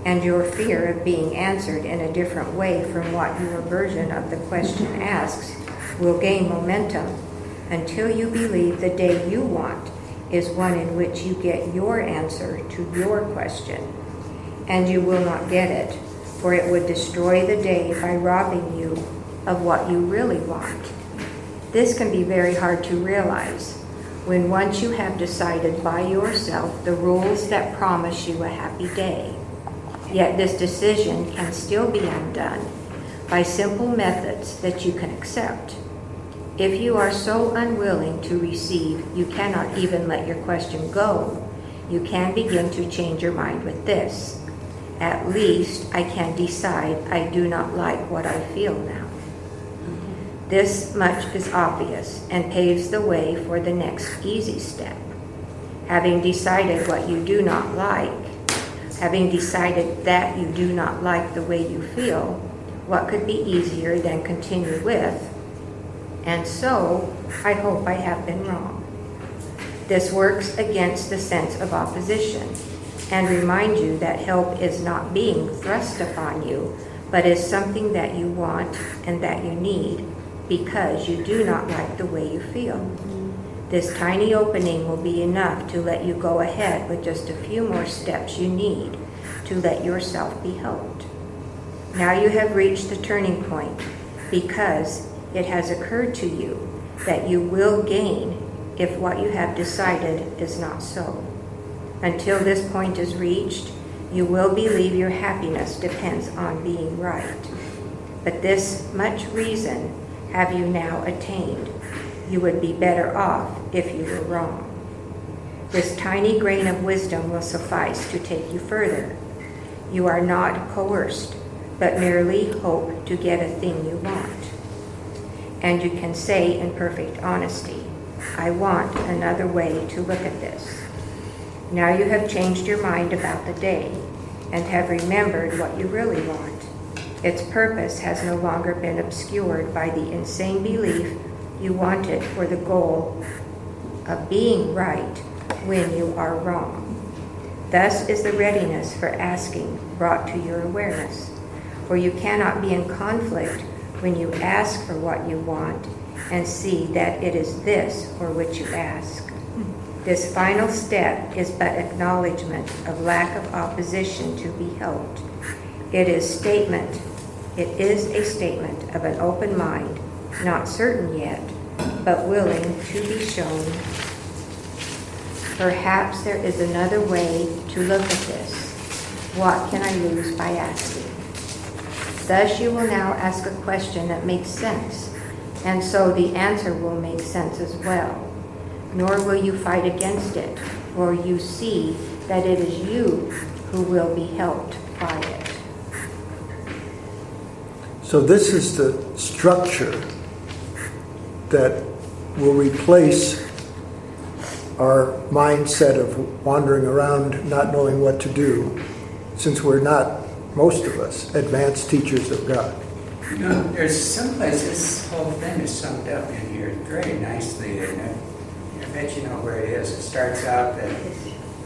and your fear of being answered in a different way from what your version of the question asks will gain momentum until you believe the day you want is one in which you get your answer to your question. And you will not get it, for it would destroy the day by robbing you of what you really want. This can be very hard to realize when once you have decided by yourself the rules that promise you a happy day. Yet this decision can still be undone by simple methods that you can accept. If you are so unwilling to receive you cannot even let your question go, you can begin to change your mind with this. At least I can decide I do not like what I feel now. This much is obvious and paves the way for the next easy step. Having decided what you do not like, having decided that you do not like the way you feel, what could be easier than continue with, and so I hope I have been wrong. This works against the sense of opposition and remind you that help is not being thrust upon you, but is something that you want and that you need because you do not like the way you feel. This tiny opening will be enough to let you go ahead with just a few more steps you need to let yourself be helped. Now you have reached the turning point because it has occurred to you that you will gain if what you have decided is not so. Until this point is reached, you will believe your happiness depends on being right. But this much reason have you now attained. You would be better off if you were wrong. This tiny grain of wisdom will suffice to take you further. You are not coerced, but merely hope to get a thing you want. And you can say in perfect honesty, I want another way to look at this. Now you have changed your mind about the day and have remembered what you really want. Its purpose has no longer been obscured by the insane belief you want it for the goal of being right when you are wrong. Thus is the readiness for asking brought to your awareness, for you cannot be in conflict when you ask for what you want and see that it is this for which you ask. This final step is but acknowledgement of lack of opposition to be helped. It is a statement of an open mind, not certain yet, but willing to be shown. Perhaps there is another way to look at this. What can I lose by asking? Thus you will now ask a question that makes sense, and so the answer will make sense as well. Nor will you fight against it, for you see that it is you who will be helped by it. So this is the structure that will replace our mindset of wandering around not knowing what to do, since we're not, most of us, advanced teachers of God. You know, there's someplace this whole thing is summed up in here very nicely, and I bet you know where it is. It starts out that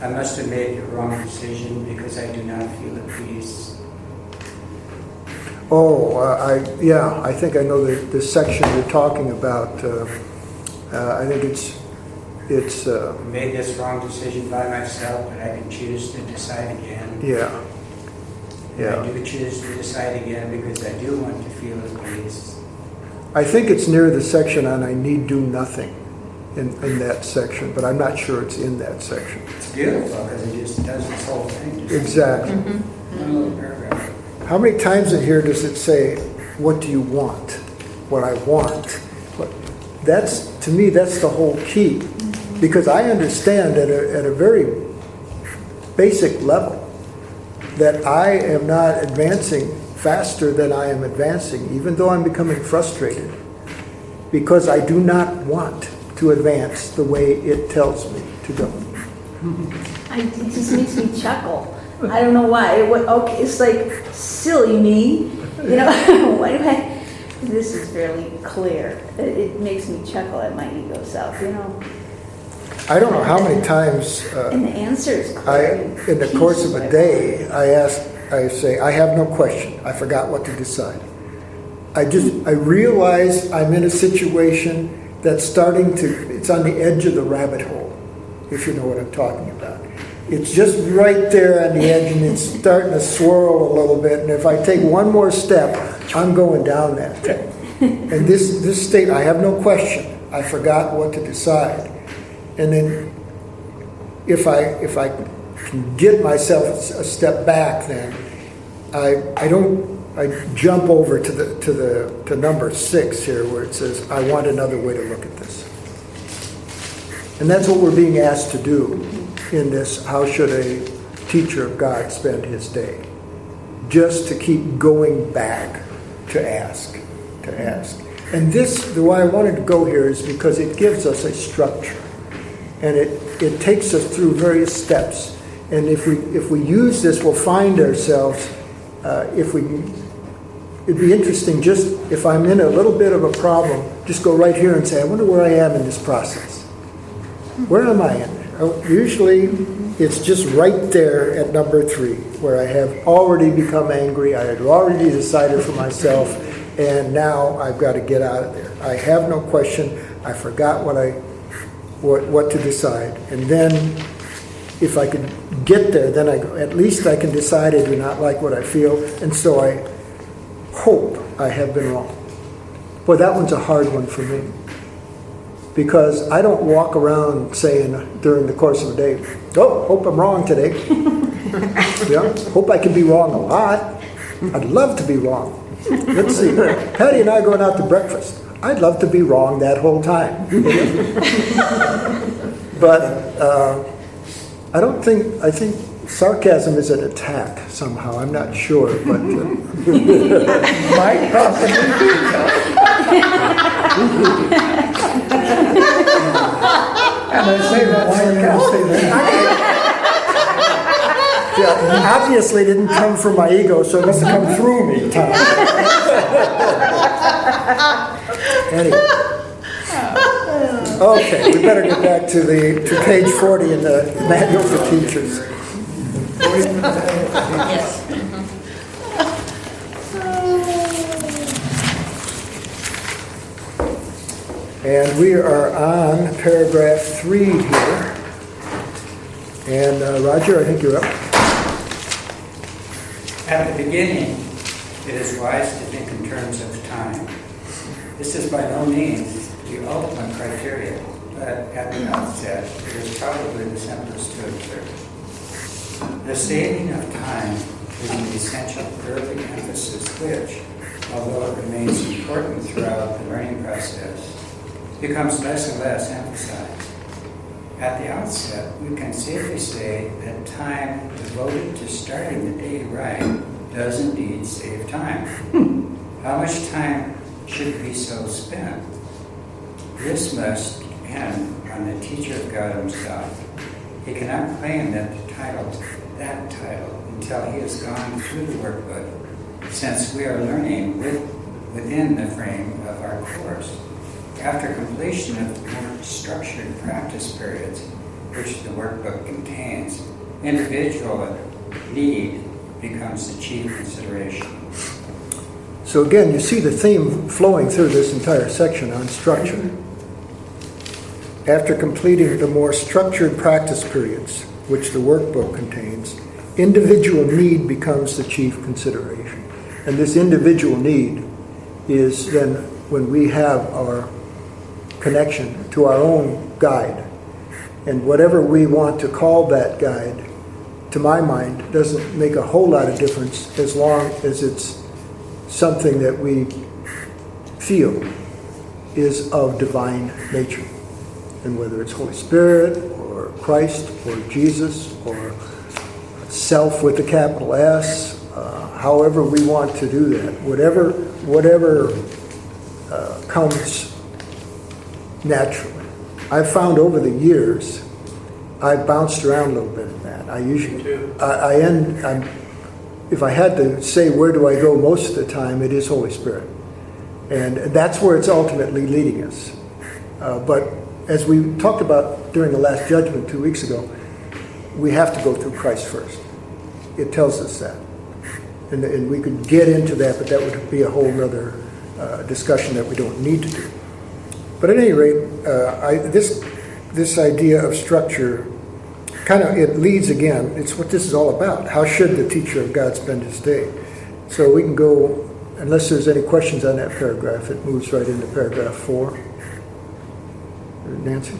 I must have made the wrong decision because I do not feel at peace. Oh, I think I know the section you're talking about. I think it's Made this wrong decision by myself, but I can choose to decide again. yeah. I do choose to decide again because I do want to feel at peace. I think it's near the section on I need do nothing in that section, but I'm not sure it's in that section. It's beautiful because it just does this whole thing. Exactly. One little paragraph. How many times in here does it say, what do you want? What I want? To me, that's the whole key. Because I understand at a very basic level that I am not advancing faster than I am advancing, even though I'm becoming frustrated, because I do not want to advance the way it tells me to go. It just makes me chuckle. I don't know why. Okay, it's like silly me. You know, why do I? This is fairly clear. It makes me chuckle at my ego self. You know. I don't know how many times And the answer is clear. in the course of a day, I say, I have no question. I forgot what to decide. I realize I'm in a situation that's it's on the edge of the rabbit hole, if you know what I'm talking about. It's just right there on the edge, and it's starting to swirl a little bit, and if I take one more step, I'm going down that thing. And this state, I have no question. I forgot what to decide. And then if I can get myself a step back, then I jump over to number 6 here, where it says, I want another way to look at this. And that's what we're being asked to do in this, how should a teacher of God spend his day? Just to keep going back to ask. And the way I wanted to go here is because it gives us a structure. And it takes us through various steps. And if we use this, we'll find ourselves, it'd be interesting just if I'm in a little bit of a problem, just go right here and say, I wonder where I am in this process. Where am I in there? Usually it's just right there at number 3, where I have already become angry, I had already decided for myself, and now I've got to get out of there. I have no question, I forgot what to decide. And then if I could get there, then at least I can decide I do not like what I feel, and so I hope I have been wrong. Boy, that one's a hard one for me, because I don't walk around saying during the course of a day, oh, hope I'm wrong today. Yeah, hope I can be wrong a lot. I'd love to be wrong. Let's see, Patty and I are going out to breakfast. I'd love to be wrong that whole time. But I think sarcasm is an attack somehow. I'm not sure, but Might possibly be. And I say that sarcastically. yeah, it obviously didn't come from my ego, so it must have come through me, Tom. Anyway. Okay, we better get back to page 40 in the manual for teachers. Yes. And we are on paragraph 3 here. And Roger, I think you're up. At the beginning, it is wise to think in terms of time. This is by no means the ultimate criteria, but at the outset, it is probably the simplest to observe. The saving of time is an essential early emphasis which, although it remains important throughout the learning process, becomes less and less emphasized. At the outset, we can safely say that time devoted to starting the day right does indeed save time. How much time should be so spent? This must depend on the teacher of God himself. He cannot claim that title until he has gone through the workbook, since we are learning within the frame of our course. After completion of the more structured practice periods, which the workbook contains, individual need becomes the chief consideration. So again, you see the theme flowing through this entire section on structure. After completing the more structured practice periods, which the workbook contains, individual need becomes the chief consideration. And this individual need is then when we have our connection to our own guide. And whatever we want to call that guide, to my mind, doesn't make a whole lot of difference as long as it's something that we feel is of divine nature. And whether it's Holy Spirit or Christ or Jesus or self with a capital S, however we want to do that, whatever comes naturally. I've found over the years, I've bounced around a little bit in that. I usually, if I had to say where do I go most of the time, it is Holy Spirit. And that's where it's ultimately leading us. But as we talked about during the last judgment 2 weeks ago, we have to go through Christ first. It tells us that. And we could get into that, but that would be a whole other discussion that we don't need to do. But at any rate, this idea of structure, it leads again, it's what this is all about. How should the teacher of God spend his day? So we can go, unless there's any questions on that paragraph, it moves right into paragraph 4. Nancy?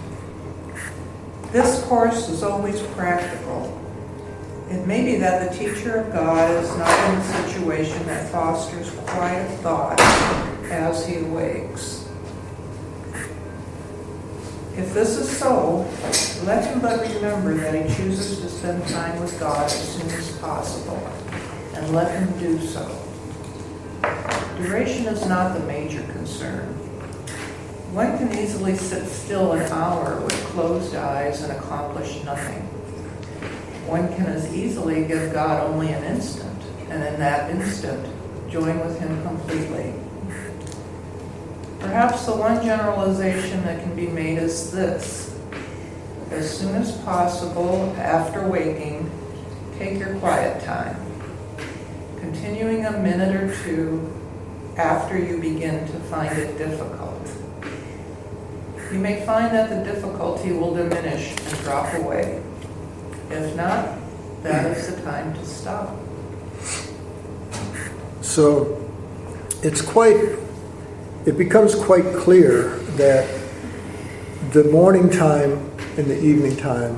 This course is always practical. It may be that the teacher of God is not in a situation that fosters quiet thought as he awakes. If this is so, let him but remember that he chooses to spend time with God as soon as possible, and let him do so. Duration is not the major concern. One can easily sit still an hour with closed eyes and accomplish nothing. One can as easily give God only an instant, and in that instant, join with him completely. Perhaps the one generalization that can be made is this: as soon as possible after waking, take your quiet time, continuing a minute or two after you begin to find it difficult. You may find that the difficulty will diminish and drop away. If not, that is the time to stop. So it becomes quite clear that the morning time and the evening time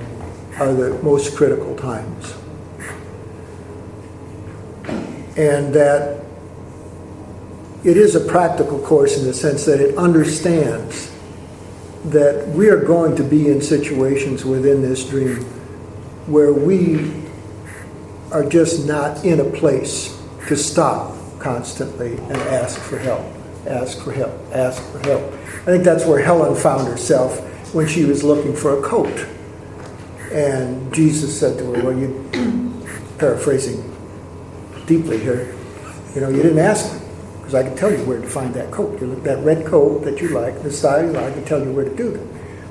are the most critical times. And that it is a practical course in the sense that it understands that we are going to be in situations within this dream where we are just not in a place to stop constantly and ask for help, ask for help, ask for help. I think that's where Helen found herself when she was looking for a coat. And Jesus said to her, well, you, paraphrasing deeply here, you didn't ask me, because I can tell you where to find that coat. That red coat that you like, the style you like, I can tell you where to do that.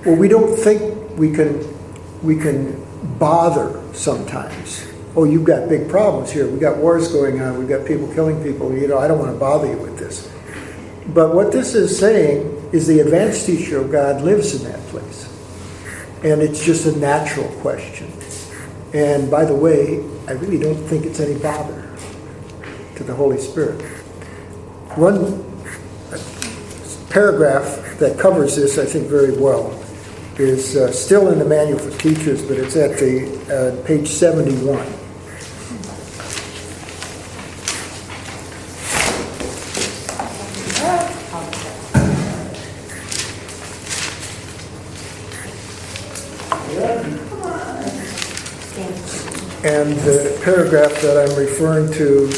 Well, we don't think we can bother sometimes. Oh, you've got big problems here. We've got wars going on. We've got people killing people. I don't want to bother you with this. But what this is saying is the advanced teacher of God lives in that place. And it's just a natural question. And by the way, I really don't think it's any bother to the Holy Spirit. One paragraph that covers this, I think, very well is still in the Manual for Teachers, but it's at the page 71. And the paragraph that I'm referring to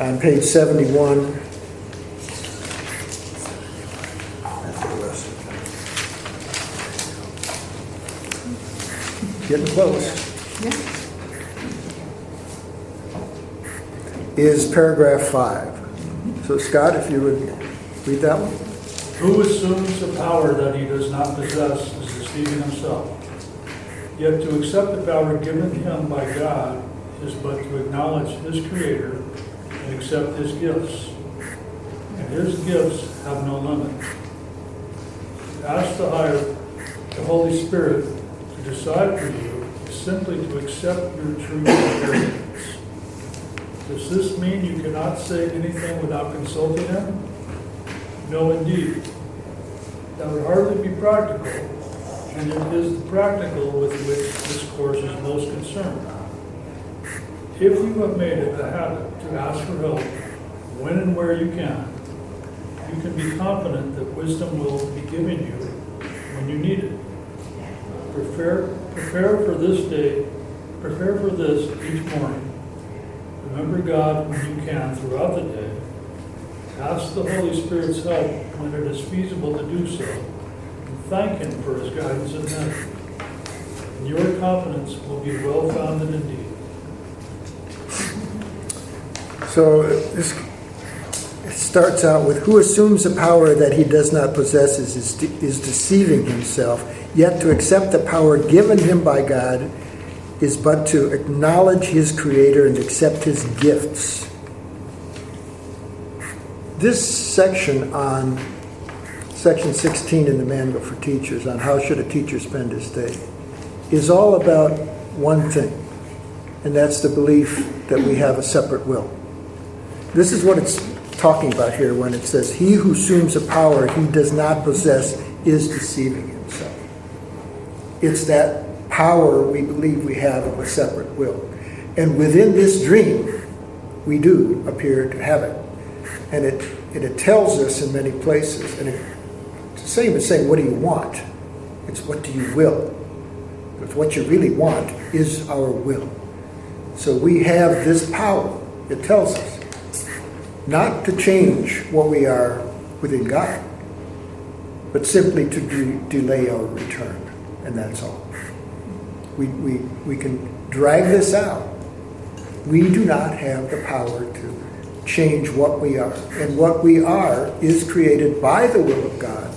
on page 71 getting close, is paragraph 5. So Scott, if you would read that one. Who assumes a power that he does not possess is deceiving himself. Yet to accept the power given him by God is but to acknowledge his Creator and accept his gifts. And his gifts have no limit. To ask the Holy Spirit to decide for you is simply to accept your true inheritance. Does this mean you cannot say anything without consulting him? No, indeed. That would hardly be practical, and it is the practical with which this course is most concerned. If you have made it a habit to ask for help when and where you can be confident that wisdom will be given you when you need it. Prepare for this each morning. Remember God when you can throughout the day. Ask the Holy Spirit's help when it is feasible to do so. And thank Him for His guidance and mentoring. And your confidence will be well-founded indeed. So this it starts out with, who assumes a power that he does not possess is deceiving himself, yet to accept the power given him by God is but to acknowledge his Creator and accept his gifts. This section on section 16 in the Manual for Teachers on how should a teacher spend his day is all about one thing, and that's the belief that we have a separate will. This is what it's talking about here when it says, he who assumes a power he does not possess is deceiving himself. It's that power we believe we have of a separate will. And within this dream, we do appear to have it. And it tells us in many places, and it's the same as saying, what do you want? It's what do you will? But what you really want is our will. So we have this power, it tells us, not to change what we are within God, but simply to delay our return. And that's all. We can drag this out. We do not have the power to change what we are. And what we are is created by the will of God.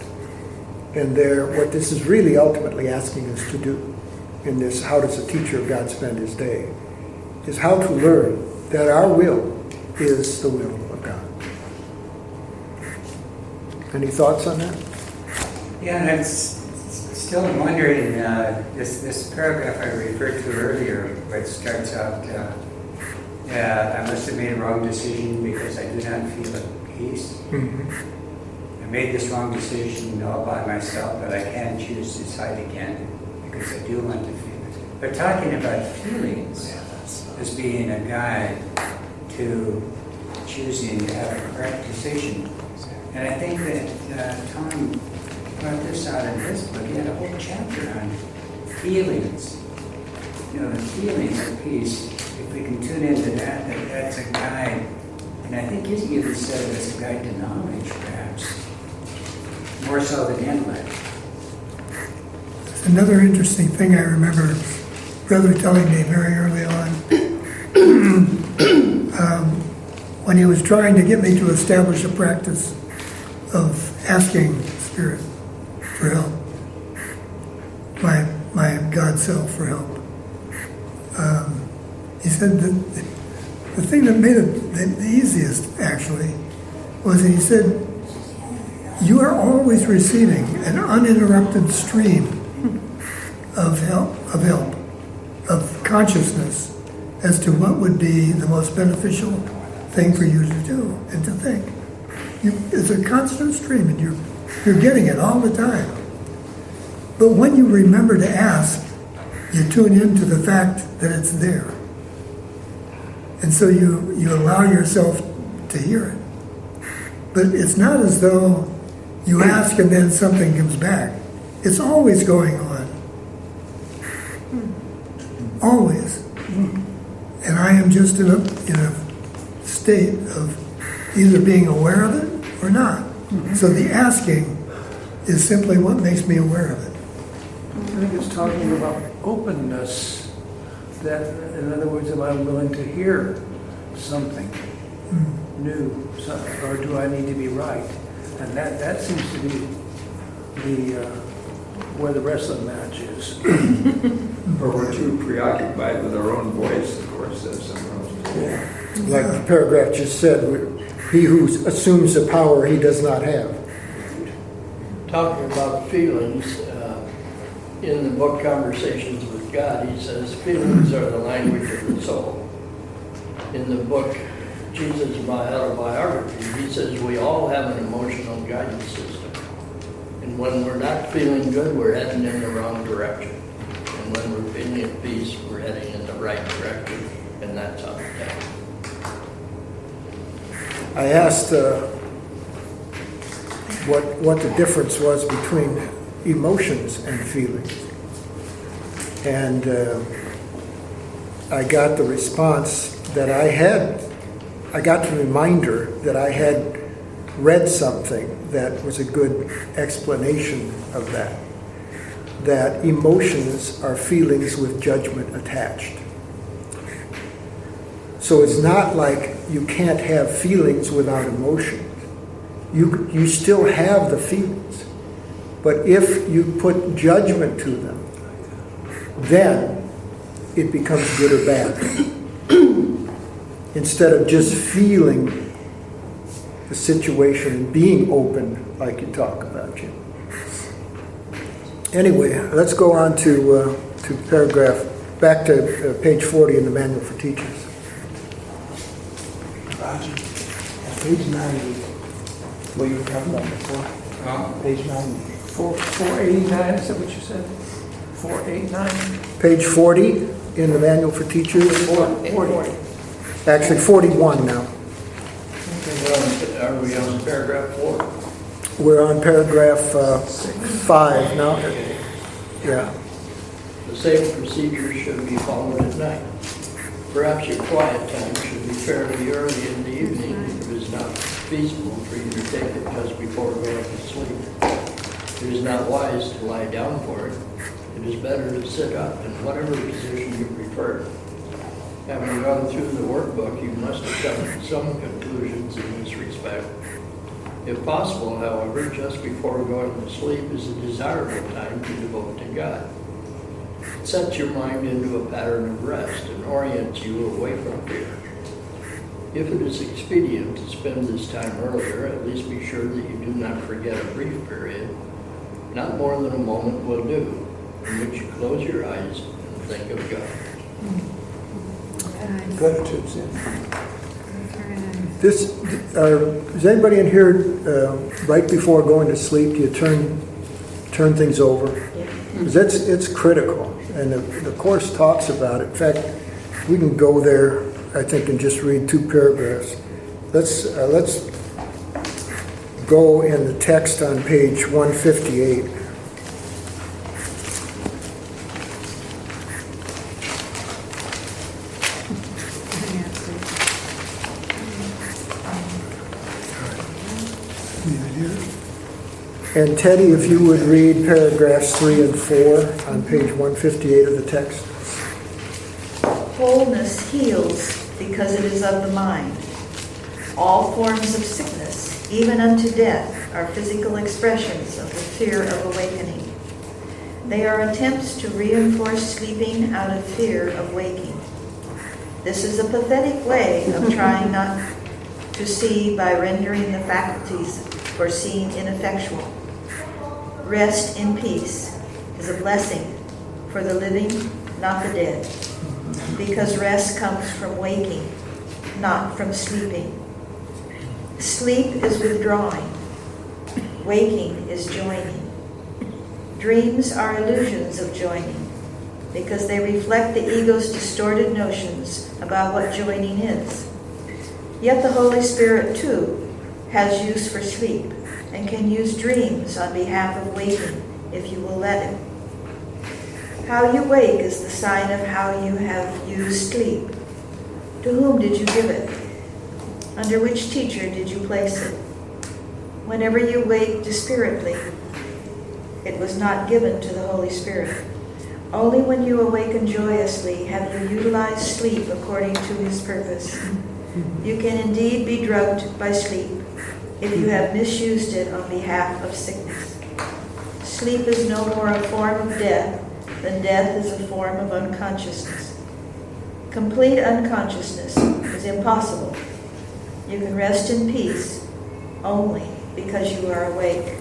And what this is really ultimately asking us to do in this, how does a teacher of God spend his day, is how to learn that our will is the will of God. Any thoughts on that? Yeah, and I'm still wondering, this paragraph I referred to earlier, where it starts out, I must have made a wrong decision because I do not feel at peace. Mm-hmm. I made this wrong decision all by myself, but I can choose to decide again because I do want to feel it. But talking about feelings as being a guide to choosing to have a correct decision. And I think that Tom brought this out in his book. He had a whole chapter on feelings. You know, the feelings of peace. If we can tune into that's a guide. And I think he even said it as a guide to knowledge, perhaps. More so than intellect. Another interesting thing I remember Brother telling me very early on, when he was trying to get me to establish a practice of asking Spirit for help, my God self for help. He said that the thing that made it the easiest, actually, was that he said, you are always receiving an uninterrupted stream of help, of consciousness as to what would be the most beneficial thing for you to do and to think. It's a constant stream, and you're getting it all the time. But when you remember to ask, you tune into the fact that it's there. And so you allow yourself to hear it. But it's not as though you ask and then something comes back. It's always going on. Always. And I am just in a state of either being aware of it or not. So the asking is simply what makes me aware of it. I think it's talking about openness. That, in other words, am I willing to hear something new, or do I need to be right? And that seems to be where the rest of the match is. Or we're too preoccupied with our own voice, of course, as sometimes. Like the paragraph just said, he who assumes a power he does not have. Talking about feelings, in the book Conversations with God, he says feelings are the language of the soul. In the book Jesus' Autobiography, he says we all have an emotional guidance system. And when we're not feeling good, we're heading in the wrong direction. And when we're feeling at peace, we're heading in the right direction. And that's how it happens. I asked what the difference was between emotions and feelings. And I got the response that I got the reminder that I had read something that was a good explanation of that emotions are feelings with judgment attached. So it's not like you can't have feelings without emotion. You still have the feelings. But if you put judgment to them, then it becomes good or bad. Instead of just feeling the situation and being open like you talk about, Jim. Anyway, let's go on to paragraph, back to page 40 in the Manual for Teachers. Roger, at page 90, what you were talking about before, page 90. 489, is that what you said? 489? Page 40 in the Manual for Teachers. 40. Actually, 41 now. Are we on paragraph 4? We're on paragraph 5 now. Yeah. The same procedure should be followed at night. Perhaps your quiet time should be fairly early in the evening if it is not feasible for you to take it just before going to sleep. It is not wise to lie down for it. It is better to sit up in whatever position you prefer. Having gone through the workbook, you must have come to some conclusions in this respect. If possible, however, just before going to sleep is a desirable time to devote to God. It sets your mind into a pattern of rest and orients you away from fear. If it is expedient to spend this time earlier, at least be sure that you do not forget a brief period, not more than a moment will do, in which you close your eyes and think of God. Good tips, yeah. Is anybody in here right before going to sleep? Do you turn things over? Because it's critical, and the course talks about it. In fact, we can go there, I think, and just read 2 paragraphs. Let's go in the text on page 158. And Teddy, if you would read paragraphs 3 and 4 on page 158 of the text. Wholeness heals because it is of the mind. All forms of sickness, even unto death, are physical expressions of the fear of awakening. They are attempts to reinforce sleeping out of fear of waking. This is a pathetic way of trying not to see by rendering the faculties for seeing ineffectual. Rest in peace is a blessing for the living, not the dead, because rest comes from waking, not from sleeping. Sleep is withdrawing. Waking is joining. Dreams are illusions of joining because they reflect the ego's distorted notions about what joining is. Yet the Holy Spirit, too, has use for sleep and can use dreams on behalf of waking if you will let him. How you wake is the sign of how you have used sleep. To whom did you give it? Under which teacher did you place it? Whenever you wake dispiritedly, it was not given to the Holy Spirit. Only when you awaken joyously have you utilized sleep according to his purpose. You can indeed be drugged by sleep if you have misused it on behalf of sickness. Sleep is no more a form of death than death is a form of unconsciousness. Complete unconsciousness is impossible. You can rest in peace only because you are awake.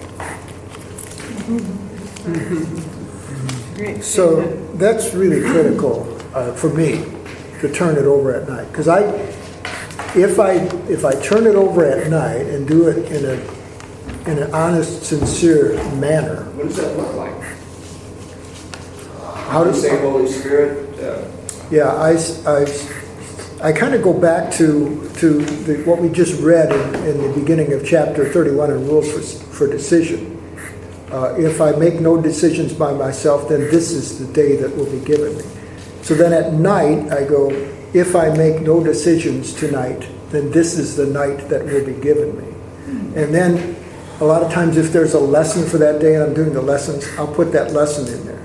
So that's really critical for me to turn it over at night, because if I turn it over at night and do it in an honest, sincere manner. What does that look like? How do to you say Holy Spirit? Yeah, I kind of go back to what we just read in the beginning of chapter 31 in Rules for Decision. If I make no decisions by myself, then this is the day that will be given me. So then at night, I go, if I make no decisions tonight, then this is the night that will be given me. And then a lot of times if there's a lesson for that day and I'm doing the lessons, I'll put that lesson in there.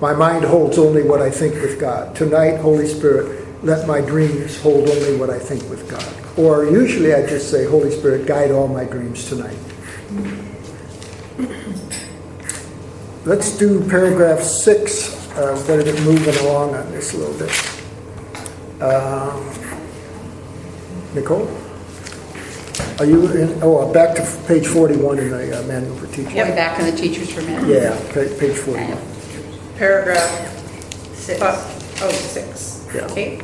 My mind holds only what I think with God. Tonight, Holy Spirit, let my dreams hold only what I think with God. Or usually I just say, Holy Spirit, guide all my dreams tonight. Let's do paragraph 6. Better get moving along on this a little bit. Nicole? Are you in? Oh, back to page 41 in the manual for teachers. Way back in the teachers for men. Yeah, page 41. Paragraph 6. 6. Yeah. Okay.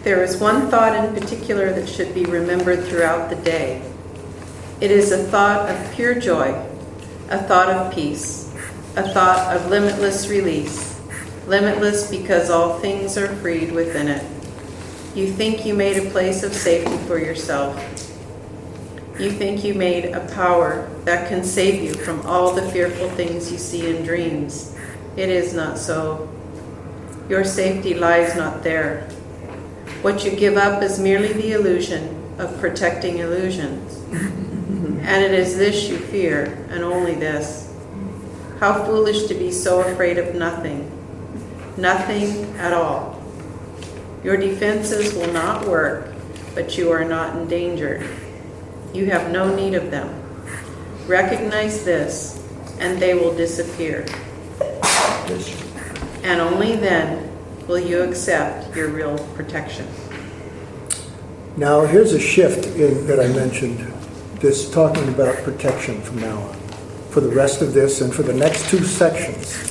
There is one thought in particular that should be remembered throughout the day. It is a thought of pure joy, a thought of peace, a thought of limitless release, limitless because all things are freed within it. You think you made a place of safety for yourself. You think you made a power that can save you from all the fearful things you see in dreams. It is not so. Your safety lies not there. What you give up is merely the illusion of protecting illusions. And it is this you fear, and only this. How foolish to be so afraid of nothing. Nothing at all. Your defenses will not work, but you are not endangered. You have no need of them. Recognize this, and they will disappear. And only then will you accept your real protection. Now, here's a shift that I mentioned, this talking about protection from now on, for the rest of this and for the next 2 sections.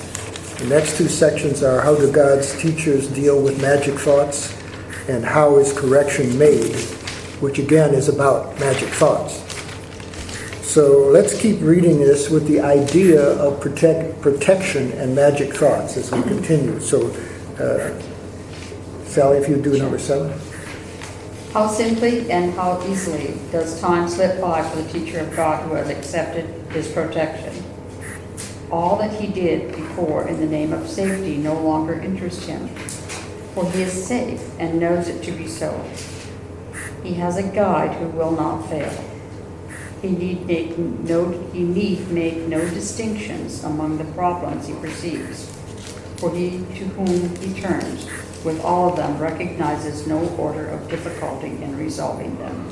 The next 2 sections are how do God's teachers deal with magic thoughts and how is correction made, which again is about magic thoughts. So let's keep reading this with the idea of protection and magic thoughts as we continue. So, Sally, if you do number 7. How simply and how easily does time slip by for the teacher of God who has accepted his protection. All that he did before in the name of safety no longer interests him, for he is safe and knows it to be so. He has a guide who will not fail. He need make no distinctions among the problems he perceives, for he to whom he turns with all of them recognizes no order of difficulty in resolving them.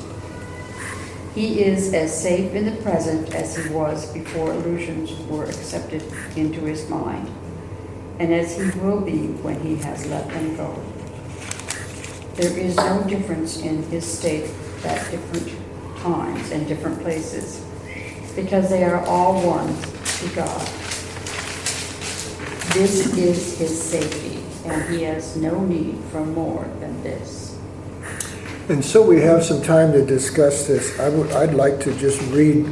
He is as safe in the present as he was before illusions were accepted into his mind, and as he will be when he has let them go. There is no difference in his state at different times and different places, because they are all one to God. This is his safety, and he has no need for more than this. And so we have some time to discuss this. I'd like to just read,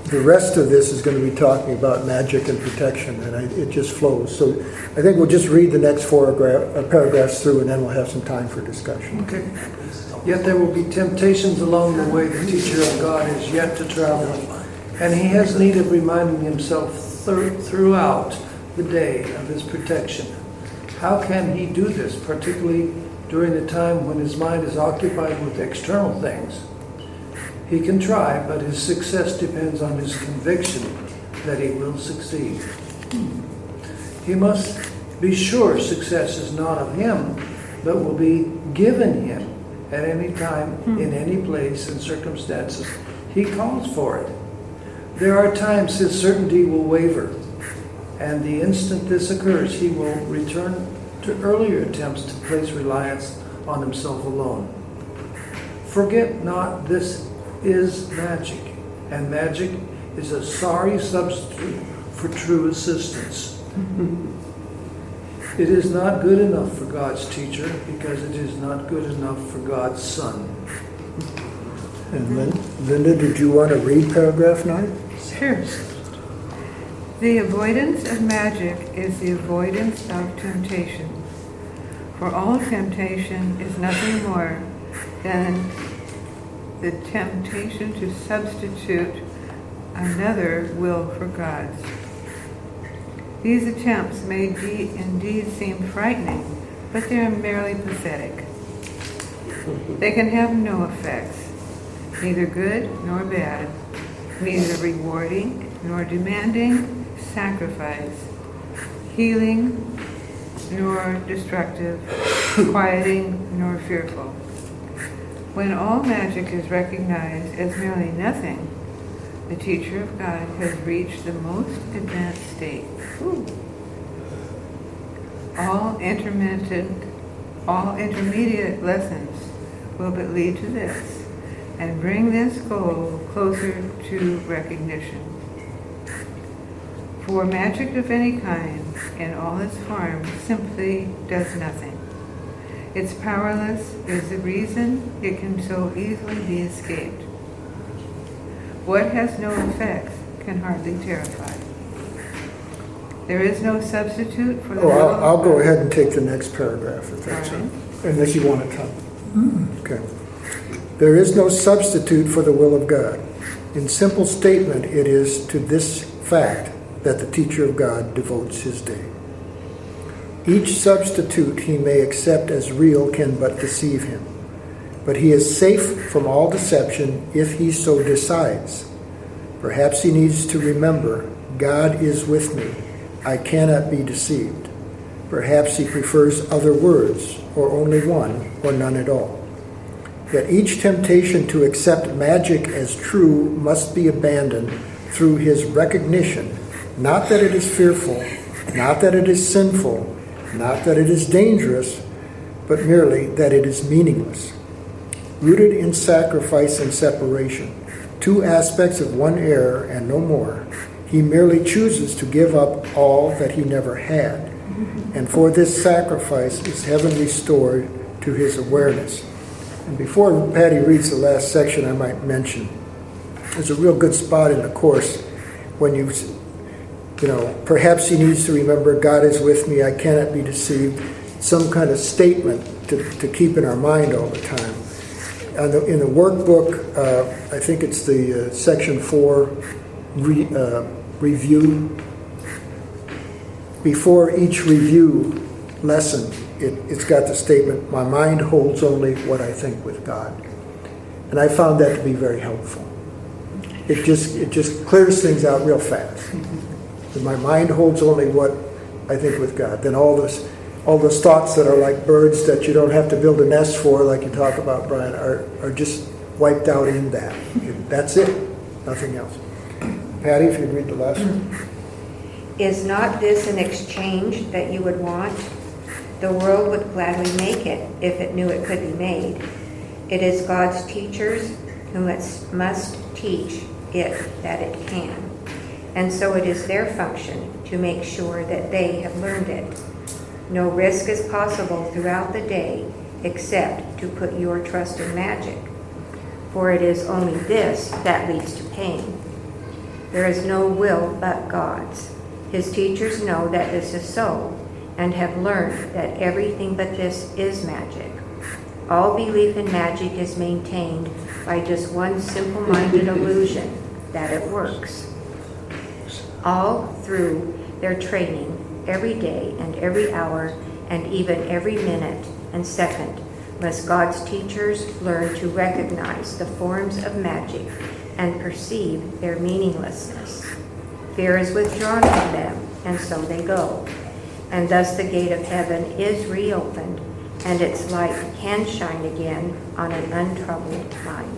the rest of this is going to be talking about magic and protection, and it just flows. So I think we'll just read the next 4 paragraphs through, and then we'll have some time for discussion. Okay. Yet there will be temptations along the way the teacher of God is yet to travel, and he has need of reminding himself throughout the day of his protection. How can he do this, particularly during the time when his mind is occupied with external things? He can try, but his success depends on his conviction that he will succeed. He must be sure success is not of him, but will be given him at any time, in any place and circumstances he calls for it. There are times his certainty will waver, and the instant this occurs, he will return to earlier attempts to place reliance on himself alone. Forget not, this is magic, and magic is a sorry substitute for true assistance. It is not good enough for God's teacher because it is not good enough for God's son. And Linda, did you want to read paragraph 9? Sure. The avoidance of magic is the avoidance of temptation. For all temptation is nothing more than the temptation to substitute another will for God's. These attempts may indeed seem frightening, but they are merely pathetic. They can have no effects, neither good nor bad, neither rewarding nor demanding sacrifice, healing nor destructive, quieting nor fearful. When all magic is recognized as merely nothing, the teacher of God has reached the most advanced state. All intermediate lessons will but lead to this and bring this goal closer to recognition. For magic of any kind, in all its forms, simply does nothing. Its powerless is the reason it can so easily be escaped. What has no effects can hardly terrify. There is no substitute for the will of I'll go God. ahead and take the next paragraph if that's All right. unless you want to come. Okay. There is no substitute for the will of God. In simple statement, it is to this fact that the teacher of God devotes his day. Each substitute he may accept as real can but deceive him. But he is safe from all deception if he so decides. Perhaps he needs to remember, God is with me. I cannot be deceived. Perhaps he prefers other words, or only one, or none at all. Yet each temptation to accept magic as true must be abandoned through his recognition, not that it is fearful, not that it is sinful, not that it is dangerous, but merely that it is meaningless. Rooted in sacrifice and separation, two aspects of one error and no more, he merely chooses to give up all that he never had. And for this sacrifice is heaven restored to his awareness. And before Patty reads the last section, I might mention, there's a real good spot in the Course when you know, perhaps he needs to remember, God is with me, I cannot be deceived. Some kind of statement to keep in our mind all the time. In the workbook, I think it's the section 4 review. Before each review lesson, it's got the statement, my mind holds only what I think with God. And I found that to be very helpful. It just clears things out real fast. If my mind holds only what I think with God, then all those thoughts that are like birds that you don't have to build a nest for, like you talk about, Brian, are just wiped out in that. That's it. Nothing else. Patty, if you'd read the last one. Is not this an exchange that you would want? The world would gladly make it if it knew it could be made. It is God's teachers who must teach it that it can. And so it is their function to make sure that they have learned it. No risk is possible throughout the day except to put your trust in magic. For it is only this that leads to pain. There is no will but God's. His teachers know that this is so, and have learned that everything but this is magic. All belief in magic is maintained by just one simple-minded illusion, that it works. All through their training, every day and every hour, and even every minute and second, must God's teachers learn to recognize the forms of magic and perceive their meaninglessness. Fear is withdrawn from them, and so they go. And thus the gate of heaven is reopened, and its light can shine again on an untroubled mind.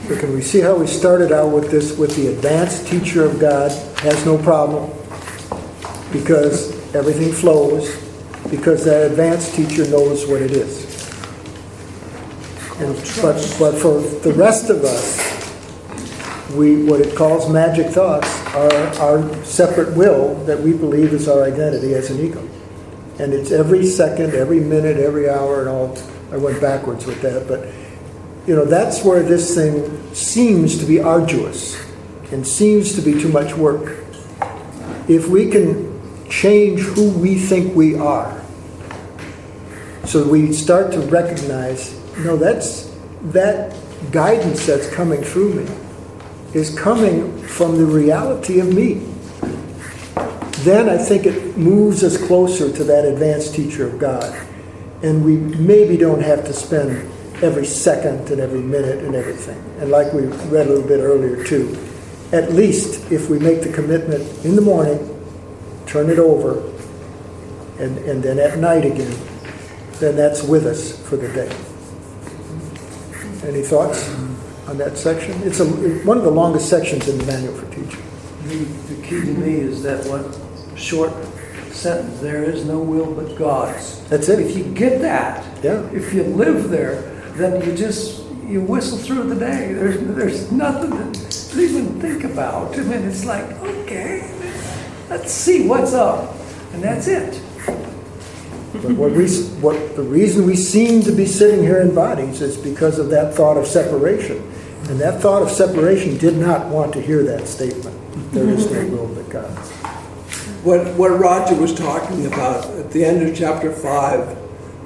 So can we see how we started out with this, with the advanced teacher of God has no problem because everything flows, because that advanced teacher knows what it is. But for the rest of us, what it calls magic thoughts are our separate will that we believe is our identity as an ego. And it's every second, every minute, every hour, and all. I went backwards with that, but that's where this thing seems to be arduous and seems to be too much work. If we can change who we think we are, so we start to recognize, that guidance that's coming through me is coming from the reality of me. then I think it moves us closer to that advanced teacher of God. And we maybe don't have to spend every second and every minute and everything. And like we read a little bit earlier too, at least if we make the commitment in the morning, turn it over, and then at night again, then that's with us for the day. Any thoughts on that section? It's one of the longest sections in the manual for teaching. The key to me is that one short sentence, there is no will but God's. That's it. If you get that, Yeah. if you live there, then you whistle through the day. There's nothing to even think about. I mean, it's like, okay, let's see what's up. And that's it. But the reason we seem to be sitting here in bodies is because of that thought of separation. And that thought of separation did not want to hear that statement. There is no will but God's. What Roger was talking about at the end of chapter 5,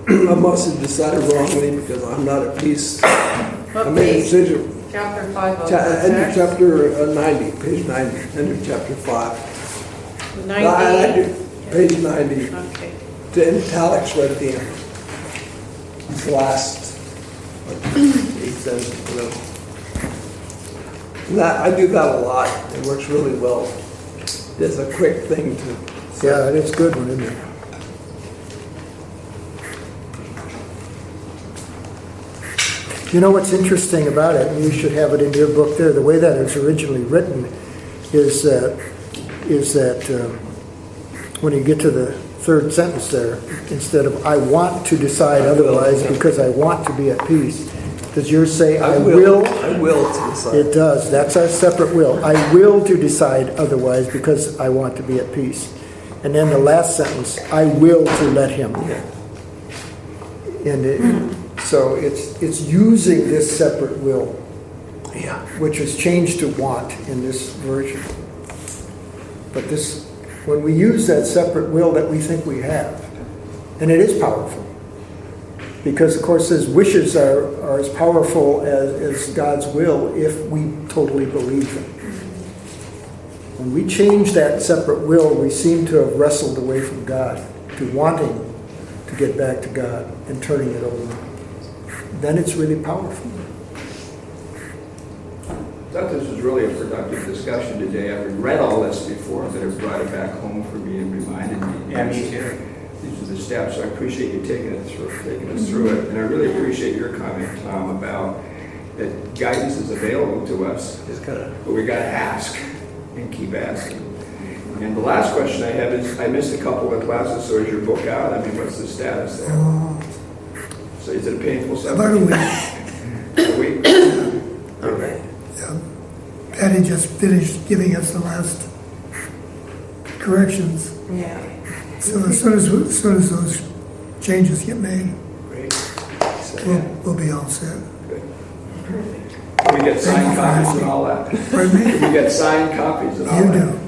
I must have decided wrongly because I'm not at peace. I made a decision. Chapter 5 of End of chapter 90, page 90, end of chapter 5. 90. Page 90, Okay. to italics right at the end. It's the last 8 sentences, whatever. And I do that a lot. It works really well. There's a quick thing to say. Yeah, it's a good one, isn't it? You know what's interesting about it, and you should have it in your book there, the way that it was originally written is that when you get to the third sentence there, instead of I want to decide otherwise because I want to be at peace, does yours say I will? I will to decide. It does. That's our separate will. I will to decide otherwise because I want to be at peace. And then the last sentence, I will to let him. And so it's using this separate will, which is changed to want in this version. But this, when we use that separate will that we think we have, and it is powerful, because of course his wishes are as powerful as God's will if we totally believe them. When we change that separate will, we seem to have wrestled away from God to wanting to get back to God and turning it over. Then it's really powerful. I thought this was really a productive discussion today. I've read all this before, but it brought it back home for me and reminded me. Yeah, me too. These are the steps, so I appreciate you taking us through it. And I really appreciate your comment, Tom, about that guidance is available to us, but we got to ask and keep asking. And the last question I have is, I missed a couple of classes, so is your book out? I mean, what's the status there? So is it a painful subject? About a week. A week? Okay. Yeah. Patty just finished giving us the last corrections. Yeah. So as soon as those changes get made, Great. we'll be all set. We get signed copies and all that. Pardon me? We get signed copies and all You that. do.